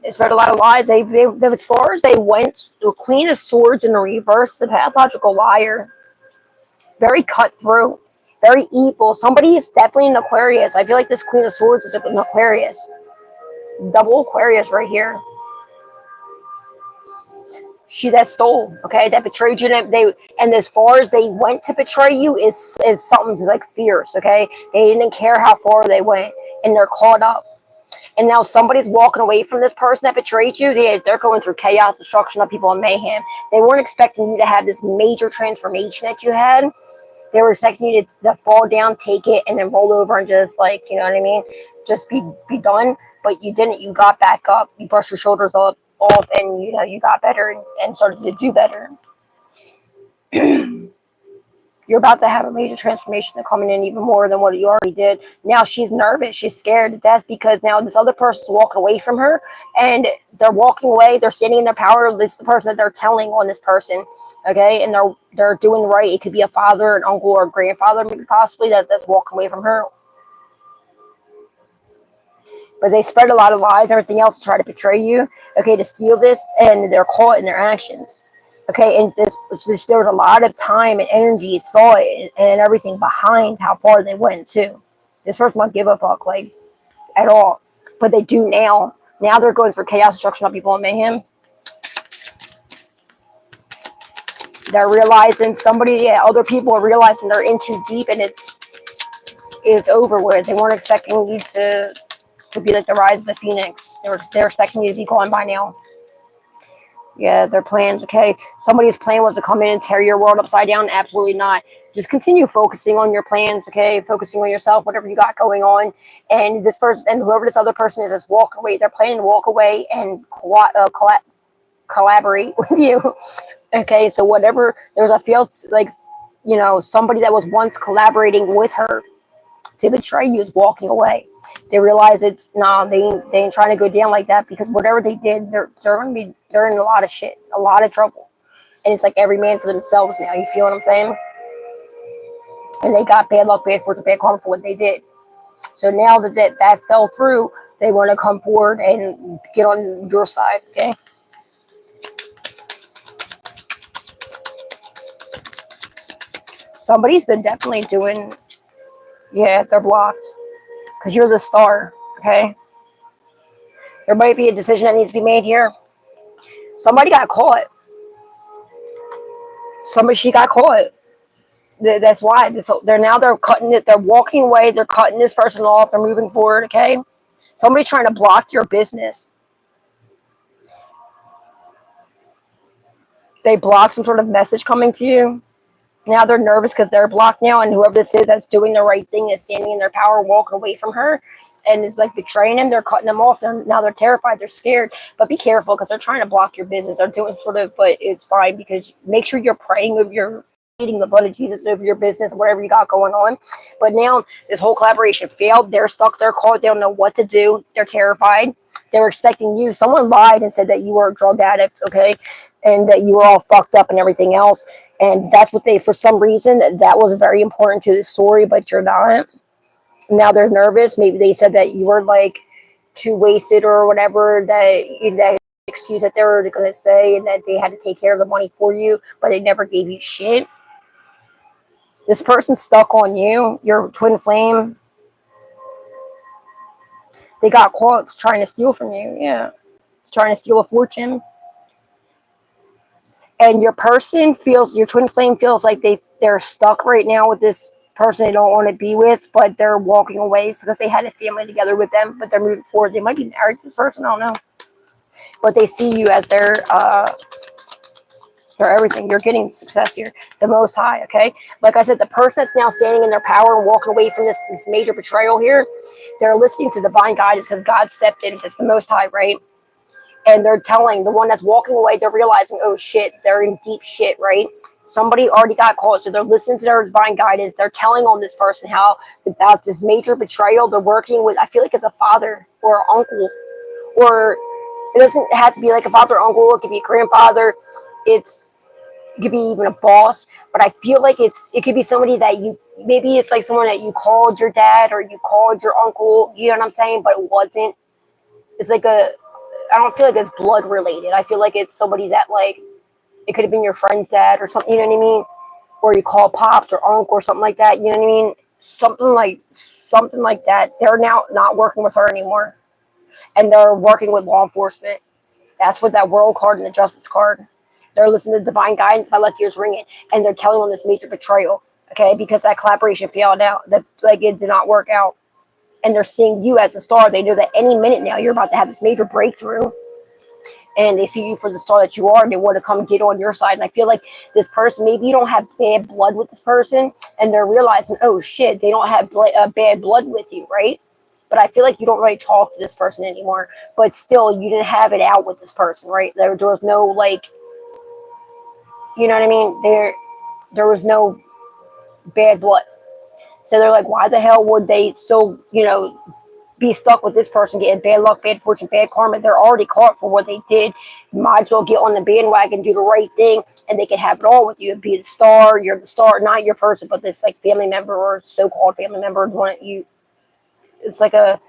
They spread a lot of lies. They as far as they went, the Queen of Swords in the reverse, the pathological liar. Very cutthroat. Very evil. Somebody is definitely an Aquarius. I feel like this Queen of Swords is an Aquarius. Double Aquarius right here. She that stole, okay, that betrayed you. And as far as they went to betray you is something like fierce, okay. They didn't care how far they went, and they're caught up. And now somebody's walking away from this person that betrayed you. They're going through chaos, destruction, upheaval, and mayhem. They weren't expecting you to have this major transformation that you had. They were expecting you to fall down, take it, and then roll over and just like, you know what I mean? Just be done. But you didn't. You got back up. You brushed your shoulders off, and you got better and started to do better. You're about to have a major transformation coming in even more than what you already did. Now she's nervous. She's scared to death because now this other person's walking away from her, and they're walking away. They're standing in their power. This is the person that they're telling on this person, okay? And they're doing right. It could be a father, an uncle, or a grandfather, maybe possibly that's walking away from her. But they spread a lot of lies, everything else to try to betray you, okay, to steal this, and they're caught in their actions. Okay, and there was a lot of time and energy, thought, and everything behind how far they went too. This person won't give a fuck, like, at all. But they do now. Now they're going for chaos, destruction, upheaval, and mayhem. They're realizing other people are realizing they're in too deep, and it's over with. They weren't expecting you to be like the rise of the phoenix. They're expecting you to be gone by now. Yeah, their plans, okay? Somebody's plan was to come in and tear your world upside down. Absolutely not. Just continue focusing on your plans, okay? Focusing on yourself, whatever you got going on. And this person, and whoever this other person is walk away. They're planning to walk away and collaborate with you. Okay, so whatever, there's a feel like, somebody that was once collaborating with her to betray you is walking away. They realize they ain't trying to go down like that, because whatever they did, they're in a lot of shit, a lot of trouble. And it's like every man for themselves now. You feel what I'm saying? And they got bad luck, bad fortune, bad karma for what they did. So now that fell through, they want to come forward and get on your side, okay? Somebody's been definitely doing, they're blocked. Because you're the star, okay? There might be a decision that needs to be made here. Somebody got caught. She got caught. That's why. They're cutting it. They're walking away. They're cutting this person off. They're moving forward, okay? Somebody's trying to block your business. They block some sort of message coming to you. Now they're nervous because they're blocked now, and whoever this is that's doing the right thing is standing in their power, walking away from her, and is like betraying them. They're cutting them off. Now they're terrified. They're scared. But be careful because they're trying to block your business. They're doing sort of, but it's fine because make sure you're praying over your, pleading the blood of Jesus over your business, whatever you got going on. But now this whole collaboration failed. They're stuck. They're caught. They don't know what to do. They're terrified. They were expecting you. Someone lied and said that you were a drug addict, okay, and that you were all fucked up and everything else. And that's what they, for some reason, that was very important to the story, but you're not. Now they're nervous. Maybe they said that you were like too wasted or whatever, that excuse that they were going to say, and that they had to take care of the money for you, but they never gave you shit. This person's stuck on you, your twin flame. They got caught trying to steal from you. Yeah. It's trying to steal a fortune. And your person feels, your twin flame feels like they're stuck right now with this person they don't want to be with, but they're walking away because they had a family together with them, but they're moving forward. They might be married to this person, I don't know. But they see you as their everything. You're getting success here. The Most High, okay? Like I said, the person that's now standing in their power and walking away from this major betrayal here, they're listening to divine guidance because God stepped in. It's the Most High, right? And they're telling the one that's walking away, they're realizing, oh shit, they're in deep shit, right? Somebody already got caught, so they're listening to their divine guidance. They're telling on this person how about this major betrayal. They're working with, I feel like it's a father or an uncle, or it doesn't have to be like a father or uncle. It could be a grandfather. It could be even a boss. But I feel like it could be somebody that you, maybe it's like someone that you called your dad or you called your uncle. You know what I'm saying? But it wasn't. It's like I don't feel like it's blood related. I feel like it's somebody that, like, it could have been your friend's dad or something, you know what I mean? Or you call pops or uncle or something like that, you know what I mean? Something like that. They're now not working with her anymore. And they're working with law enforcement. That's what that world card and the justice card. They're listening to divine guidance by let ears ringing. And they're telling on this major betrayal. Okay, because that collaboration failed out. That, like, it did not work out. And they're seeing you as a star. They know that any minute now you're about to have this major breakthrough. And they see you for the star that you are, and they want to come get on your side. And I feel like this person, maybe you don't have bad blood with this person, and they're realizing, oh shit, they don't have bad blood with you, right? But I feel like you don't really talk to this person anymore. But still, you didn't have it out with this person, right? There was no, like, you know what I mean? There was no bad blood. So they're like, why the hell would they still, be stuck with this person, getting bad luck, bad fortune, bad karma? They're already caught for what they did. Might as well get on the bandwagon, do the right thing, and they can have it all with you. Be the star, you're the star, not your person, but this like family member or so-called family member, one that you, it's like a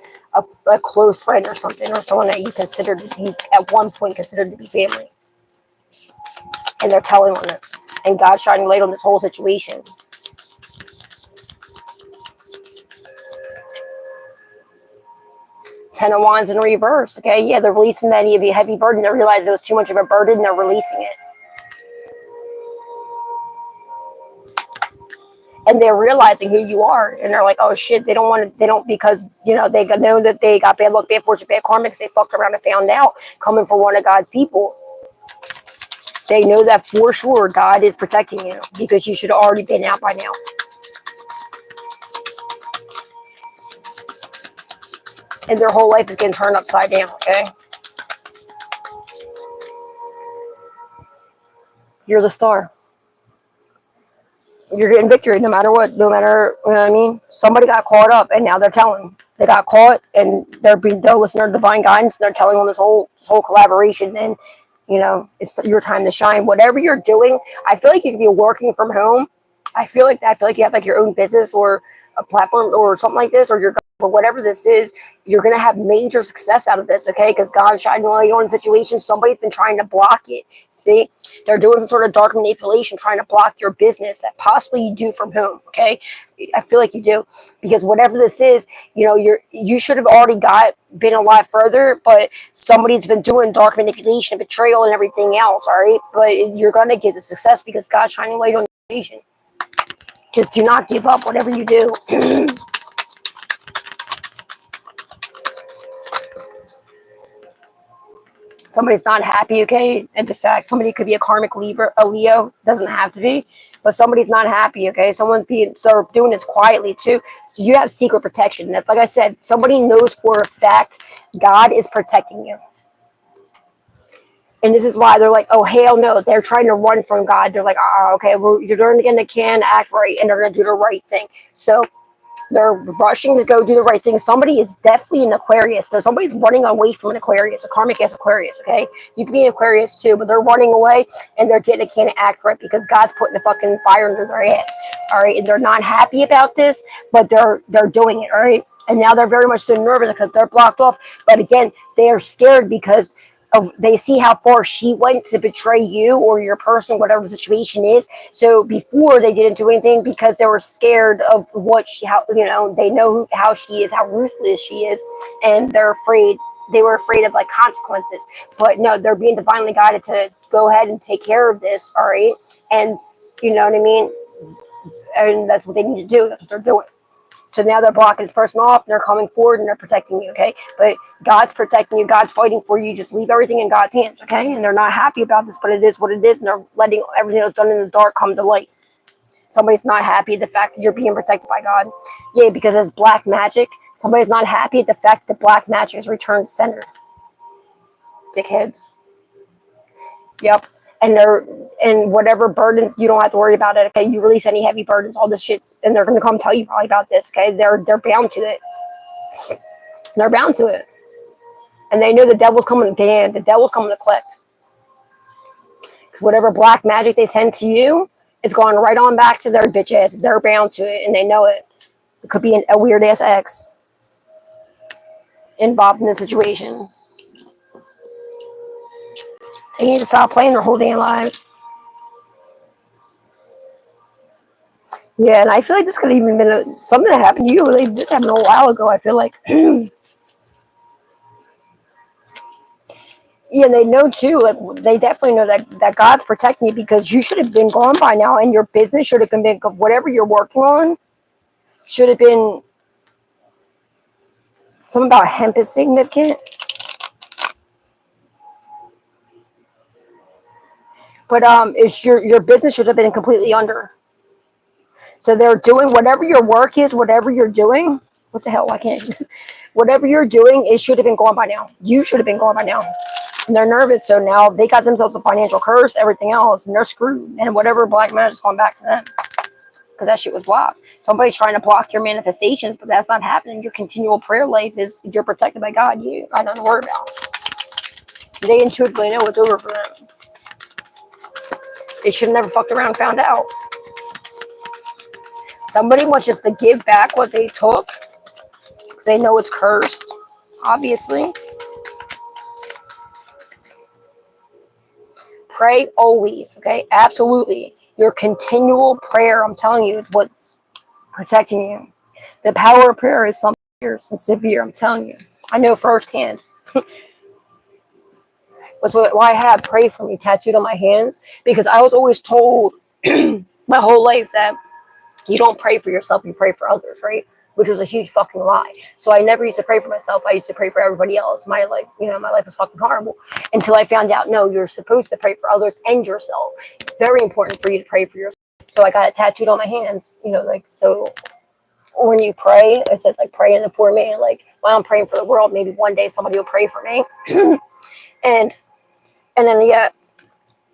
close friend or something, or someone that you considered to be, at one point considered to be family. And they're telling on this. And God's shining light on this whole situation. Ten of Wands in reverse. Okay, yeah, they're releasing that heavy burden. They realize it was too much of a burden, and they're releasing it. And they're realizing who you are, and they're like, oh shit, because they know that they got bad luck, bad fortune, bad karma, because they fucked around and found out, coming for one of God's people. They know that for sure God is protecting you, because you should have already been out by now. And their whole life is getting turned upside down, okay? You're the star. You're getting victory no matter what, you know what I mean? Somebody got caught up, and now they're telling. They got caught, and they're listening to divine guidance, and they're telling on this whole collaboration, and it's your time to shine. Whatever you're doing, I feel like you could be working from home. I feel like you have like your own business or a platform or something like this, or whatever this is, you're going to have major success out of this, okay? Because God's shining light on situations. Somebody's been trying to block it. See? They're doing some sort of dark manipulation, trying to block your business that possibly you do from home, okay? I feel like you do. Because whatever this is, you should have already been a lot further, but somebody's been doing dark manipulation, betrayal, and everything else, all right? But you're going to get the success because God's shining light on the situation. Just do not give up, whatever you do. Somebody's not happy, okay? And the fact somebody could be a karmic Libra, a Leo, doesn't have to be, but somebody's not happy, okay? Someone's being, so they're doing this quietly too. So you have secret protection. That's, like I said, somebody knows for a fact God is protecting you. And this is why they're like, oh, hell no. They're trying to run from God. They're like, okay, well, you're doing it again. They can act right, and they're going to do the right thing. So they're rushing to go do the right thing. Somebody is definitely an Aquarius. So somebody's running away from an Aquarius, a karmic ass Aquarius, okay? You could be an Aquarius too, but they're running away, and they're getting a can of act right because God's putting the fucking fire under their ass, all right? And they're not happy about this, but they're doing it, all right? And now they're very much so nervous because they're blocked off. But again, they are scared because they see how far she went to betray you or your person, whatever the situation is. So before, they didn't do anything because they were scared of what she, how, you know, they know how she is, how ruthless she is, and they're afraid. They were afraid of like consequences. But no, they're being divinely guided to go ahead and take care of this, all right? And you know what I mean? And that's what they need to do. That's what they're doing. So now they're blocking this person off, and they're coming forward, and they're protecting you, okay? But God's protecting you. God's fighting for you. Just leave everything in God's hands, okay? And they're not happy about this, but it is what it is, and they're letting everything that's done in the dark come to light. Somebody's not happy at the fact that you're being protected by God. Yeah, because as black magic, somebody's not happy at the fact that black magic is returned center. Dickheads. Yep. And whatever burdens, you don't have to worry about it, okay? You release any heavy burdens, all this shit, and they're going to come tell you probably about this, okay? They're bound to it. They're bound to it. And they know the devil's coming, damn, the devil's coming to collect. Because whatever black magic they send to you, it's going right on back to their bitch ass. They're bound to it, and they know it. It could be a weird-ass ex involved in the situation. They need to stop playing their whole damn lives. Yeah, and I feel like this could have even been something that happened to you. Like, this happened a while ago, I feel like. Yeah, they know too. Like, they definitely know that God's protecting you because you should have been gone by now, and your business should have been, whatever you're working on, should have been. Something about hemp is significant. But it's your business should have been completely under. So they're doing whatever your work is, whatever you're doing. What the hell? Why can't I do this? Whatever you're doing, it should have been gone by now. You should have been gone by now. And they're nervous, so now they got themselves a financial curse, everything else, and they're screwed. And whatever black magic's going back to them. Because that shit was blocked. Somebody's trying to block your manifestations, but that's not happening. Your continual prayer life is, you're protected by God. You got nothing to worry about. They intuitively know it's over for them. They should have never fucked around and found out. Somebody wants just to give back what they took. Because they know it's cursed. Obviously. Pray always, okay? Absolutely. Your continual prayer, I'm telling you, is what's protecting you. The power of prayer is something fierce and severe, I'm telling you. I know firsthand. That's why I have "Pray for Me" tattooed on my hands. Because I was always told my whole life that you don't pray for yourself, you pray for others, right? Which was a huge fucking lie. So I never used to pray for myself. I used to pray for everybody else. My life, my life was fucking horrible. Until I found out, no, you're supposed to pray for others and yourself. It's very important for you to pray for yourself. So I got it tattooed on my hands, so when you pray, it says like praying for me. Like, while I'm praying for the world, maybe one day somebody will pray for me. and then, yeah,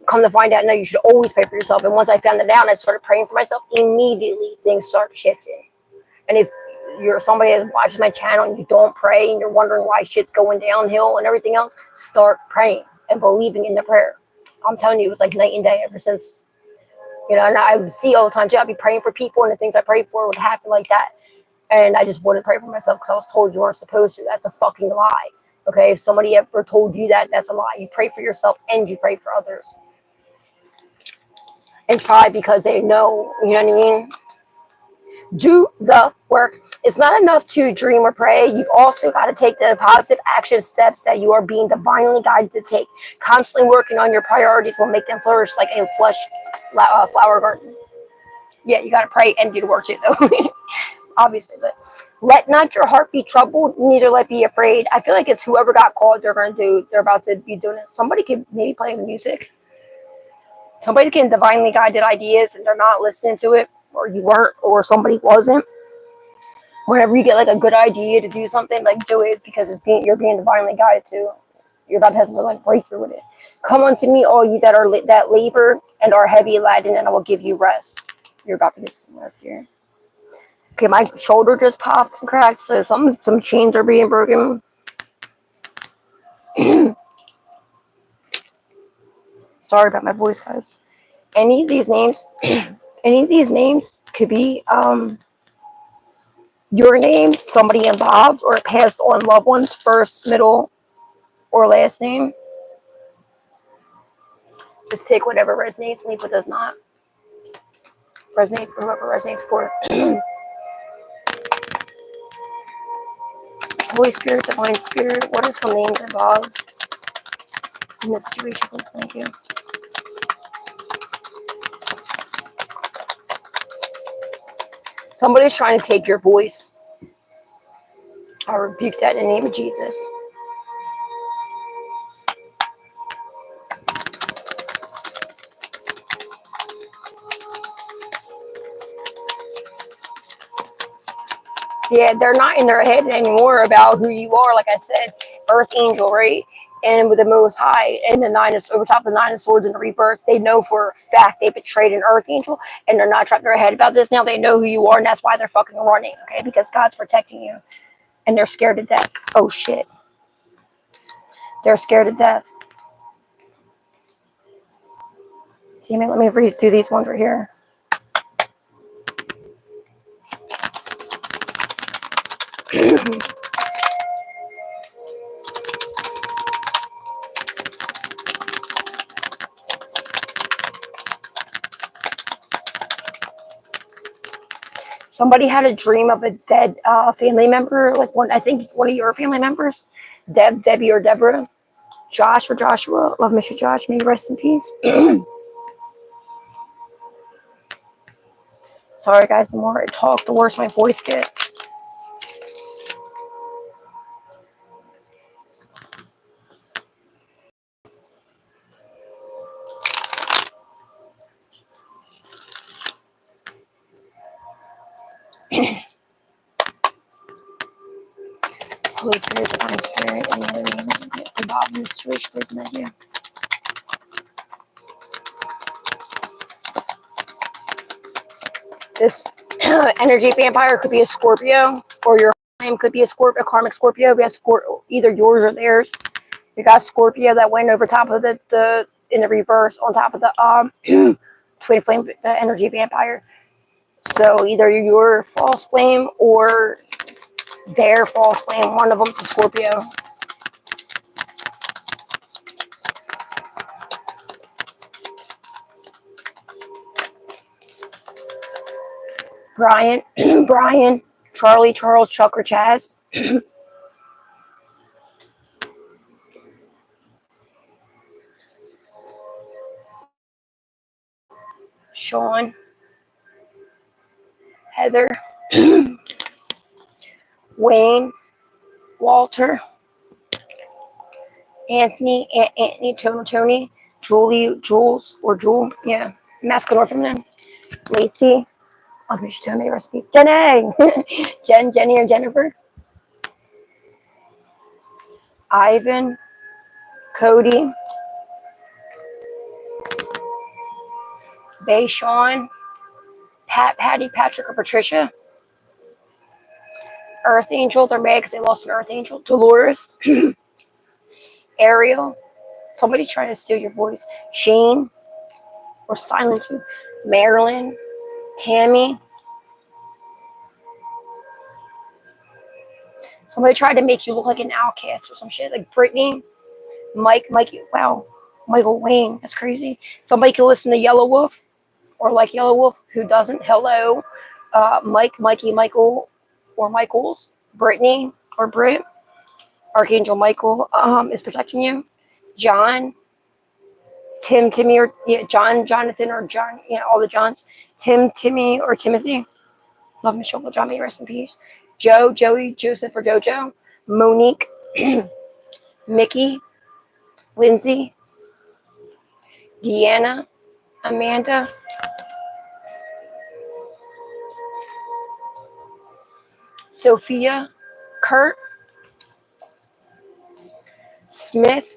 come to find out, no, you should always pray for yourself. And once I found that out and I started praying for myself, immediately things start shifting. And if you're somebody that watches my channel and you don't pray and you're wondering why shit's going downhill and everything else, start praying and believing in the prayer. I'm telling you, it was like night and day ever since, and I would see all the time too. I'd be praying for people and the things I prayed for would happen like that. And I just wouldn't pray for myself because I was told you weren't supposed to. That's a fucking lie. Okay, if somebody ever told you that, that's a lie. You pray for yourself and you pray for others. It's probably because they know, you know what I mean? Do the work. It's not enough to dream or pray. You've also got to take the positive action steps that you are being divinely guided to take. Constantly working on your priorities will make them flourish like a flush flower garden. Yeah, you got to pray and do the work too, though. Obviously, but let not your heart be troubled, neither let be afraid. I feel like it's whoever got called, they're about to be doing it. Somebody could maybe play music. Somebody's getting divinely guided ideas and they're not listening to it, or you weren't, or somebody wasn't. Whenever you get like a good idea to do something, like do it because you're being divinely guided to. You're about to have some like breakthrough with it. Come unto me, all you that labor and are heavy laden, and I will give you rest. You're about to get some rest here. Okay, my shoulder just popped and cracked, so some chains are being broken. Sorry about my voice, guys. Any of these names, any of these names could be your name, somebody involved, or passed on loved one's first, middle, or last name. Just take whatever resonates, leave what does not. Resonate for whoever resonates for. Holy Spirit, Divine Spirit, what are some names involved in this situation, please? Thank you. Somebody's trying to take your voice. I rebuke that in the name of Jesus. Yeah, they're not in their head anymore about who you are. Like I said, Earth Angel, right? And with the Most High and the Nine of over top of the Nine of Swords in the reverse, they know for a fact they betrayed an Earth Angel, and they're not trapped in their head about this. Now they know who you are, and that's why they're fucking running. Okay, because God's protecting you, and they're scared to death. Oh shit, they're scared to death. Damn it, let me read through these ones right here. Somebody had a dream of a dead family member, like I think one of your family members, Debbie or Deborah, Josh or Joshua. Love Mr. Josh, may you rest in peace. Sorry guys, the more I talk, the worse my voice gets. Holy Spirit, Divine Spirit, any other names involved in this situation, please, thank you. This energy vampire could be a Scorpio, or your flame could be a karmic Scorpio. We have either yours or theirs. You got Scorpio that went over top of the in the reverse on top of the twin flame, the energy vampire. So either your false flame or their false flame. One of them's a Scorpio. Brian, Brian, Charlie, Charles, Chuck, or Chaz. Sean, Heather, Wayne, Walter, Anthony, Anthony, Tony, Julie, Jules, or Jewel. Yeah, masculine or feminine. Lacey. Oh, you should tell me recipes. Jenny, Jenny, or Jennifer. Ivan, Cody, Bay, Sean, Patty, Patrick, or Patricia. Earth Angel, they're mad because they lost an Earth Angel. Dolores, Ariel, somebody's trying to steal your voice. Shane, or silence you. Marilyn, Tammy. Somebody tried to make you look like an outcast or some shit. Like Brittany, Mikey, wow. Michael Wayne, that's crazy. Somebody could listen to Yellow Wolf, or like Yellow Wolf, who doesn't. Hello. Mikey, Michael, or Michaels. Brittany, or Britt. Archangel Michael is protecting you. John, Timmy, or John, Jonathan, or John, all the Johns. Timmy, or Timothy. Love Michelle, John, may rest in peace. Joe, Joey, Joseph, or Jojo. Monique, Mickey, Lindsay, Deanna, Amanda, Sophia, Kurt, Smith,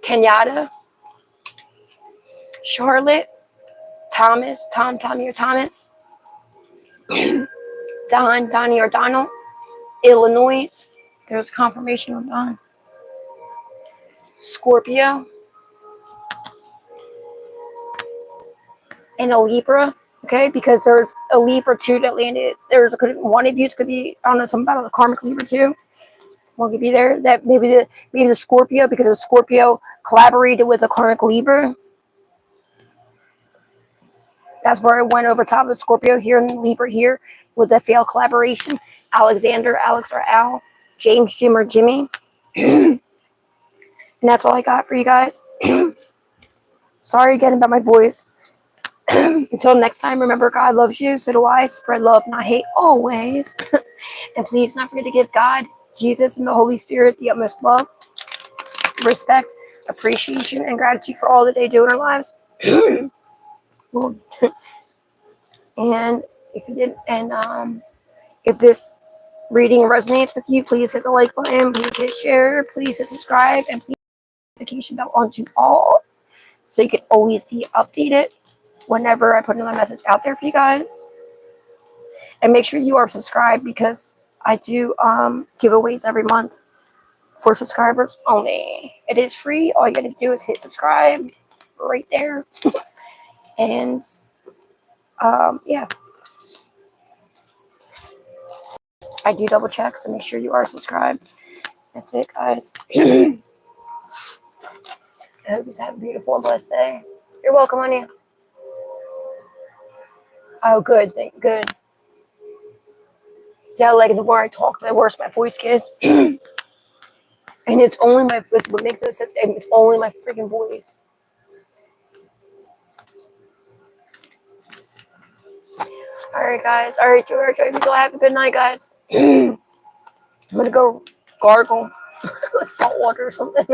Kenyatta, Charlotte, Thomas, Tommy or Thomas, Donnie or Donald, Illinois. There's confirmation on Don. Scorpio, and a Libra. Okay, because there's a Libra too that landed. There's one of you could be, I don't know, something about a karmic Libra too. One could be there. That maybe the Scorpio, because the Scorpio collaborated with a karmic Libra. That's where I went over top of Scorpio here and Libra here with the failed collaboration. Alexander, Alex or Al, James, Jim or Jimmy. And that's all I got for you guys. Sorry again about my voice. Until next time, remember, God loves you, so do I. Spread love, not hate, always. And please not forget to give God, Jesus, and the Holy Spirit the utmost love, respect, appreciation, and gratitude for all that they do in our lives. And if you did, and if this reading resonates with you, please hit the like button, please hit share, please hit subscribe, and please hit the notification bell onto all, so you can always be updated whenever I put another message out there for you guys. And make sure you are subscribed, because I do giveaways every month for subscribers only. It is free. All you gotta do is hit subscribe right there. And yeah, I do double check, so make sure you are subscribed. That's it, guys. I hope you have a beautiful and blessed day. You're welcome, honey. Oh, good. Good. See how, like, the more I talk, the worse my voice gets. And it's only what makes no sense. It's only my freaking voice. Alright, guys. Alright, George. I hope you all have a good night, guys. I'm gonna go gargle with salt water or something.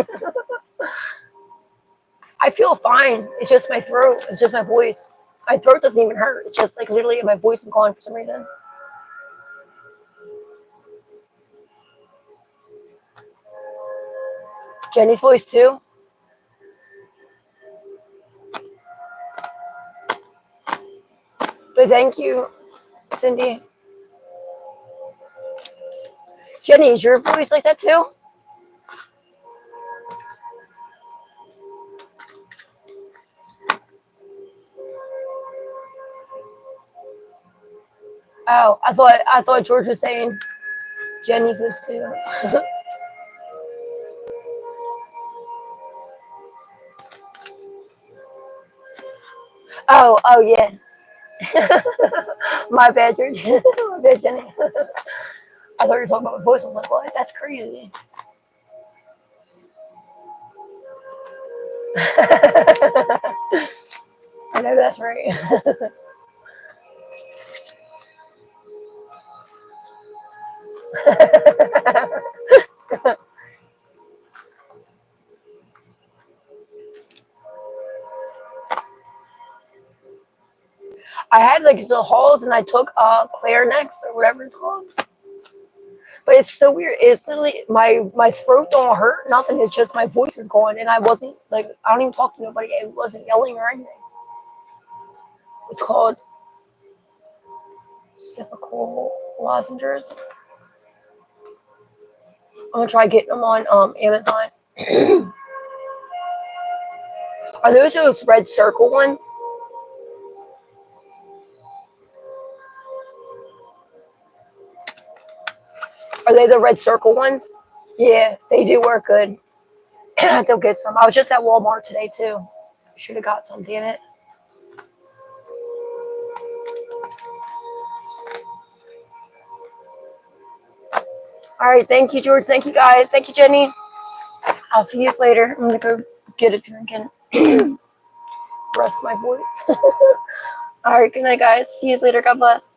I feel fine. It's just my throat. It's just my voice. My throat doesn't even hurt. It's just like literally my voice is gone for some reason. Jenny's voice too. But thank you, Cindy. Jenny, is your voice like that too? Oh, I thought George was saying Jenny's is too. Oh yeah. My bad, George. My bad, Jenny. I thought you were talking about my voice. I was like, what? That's crazy. I know that's right. I had like the halls, and I took Clarinex or whatever it's called. But it's so weird. It's literally my throat don't hurt, nothing. It's just my voice is going, and I wasn't like, I don't even talk to nobody. I wasn't yelling or anything. It's called Sipical lozenges. I'm gonna try getting them on Amazon. Are those red circle ones? Are they the red circle ones? Yeah, they do work good. They'll get some. I was just at Walmart today too. Should have got some, damn it. All right, thank you, George. Thank you, guys. Thank you, Jenny. I'll see you later. I'm gonna go get a drink and rest my voice. All right, good night, guys. See you later. God bless.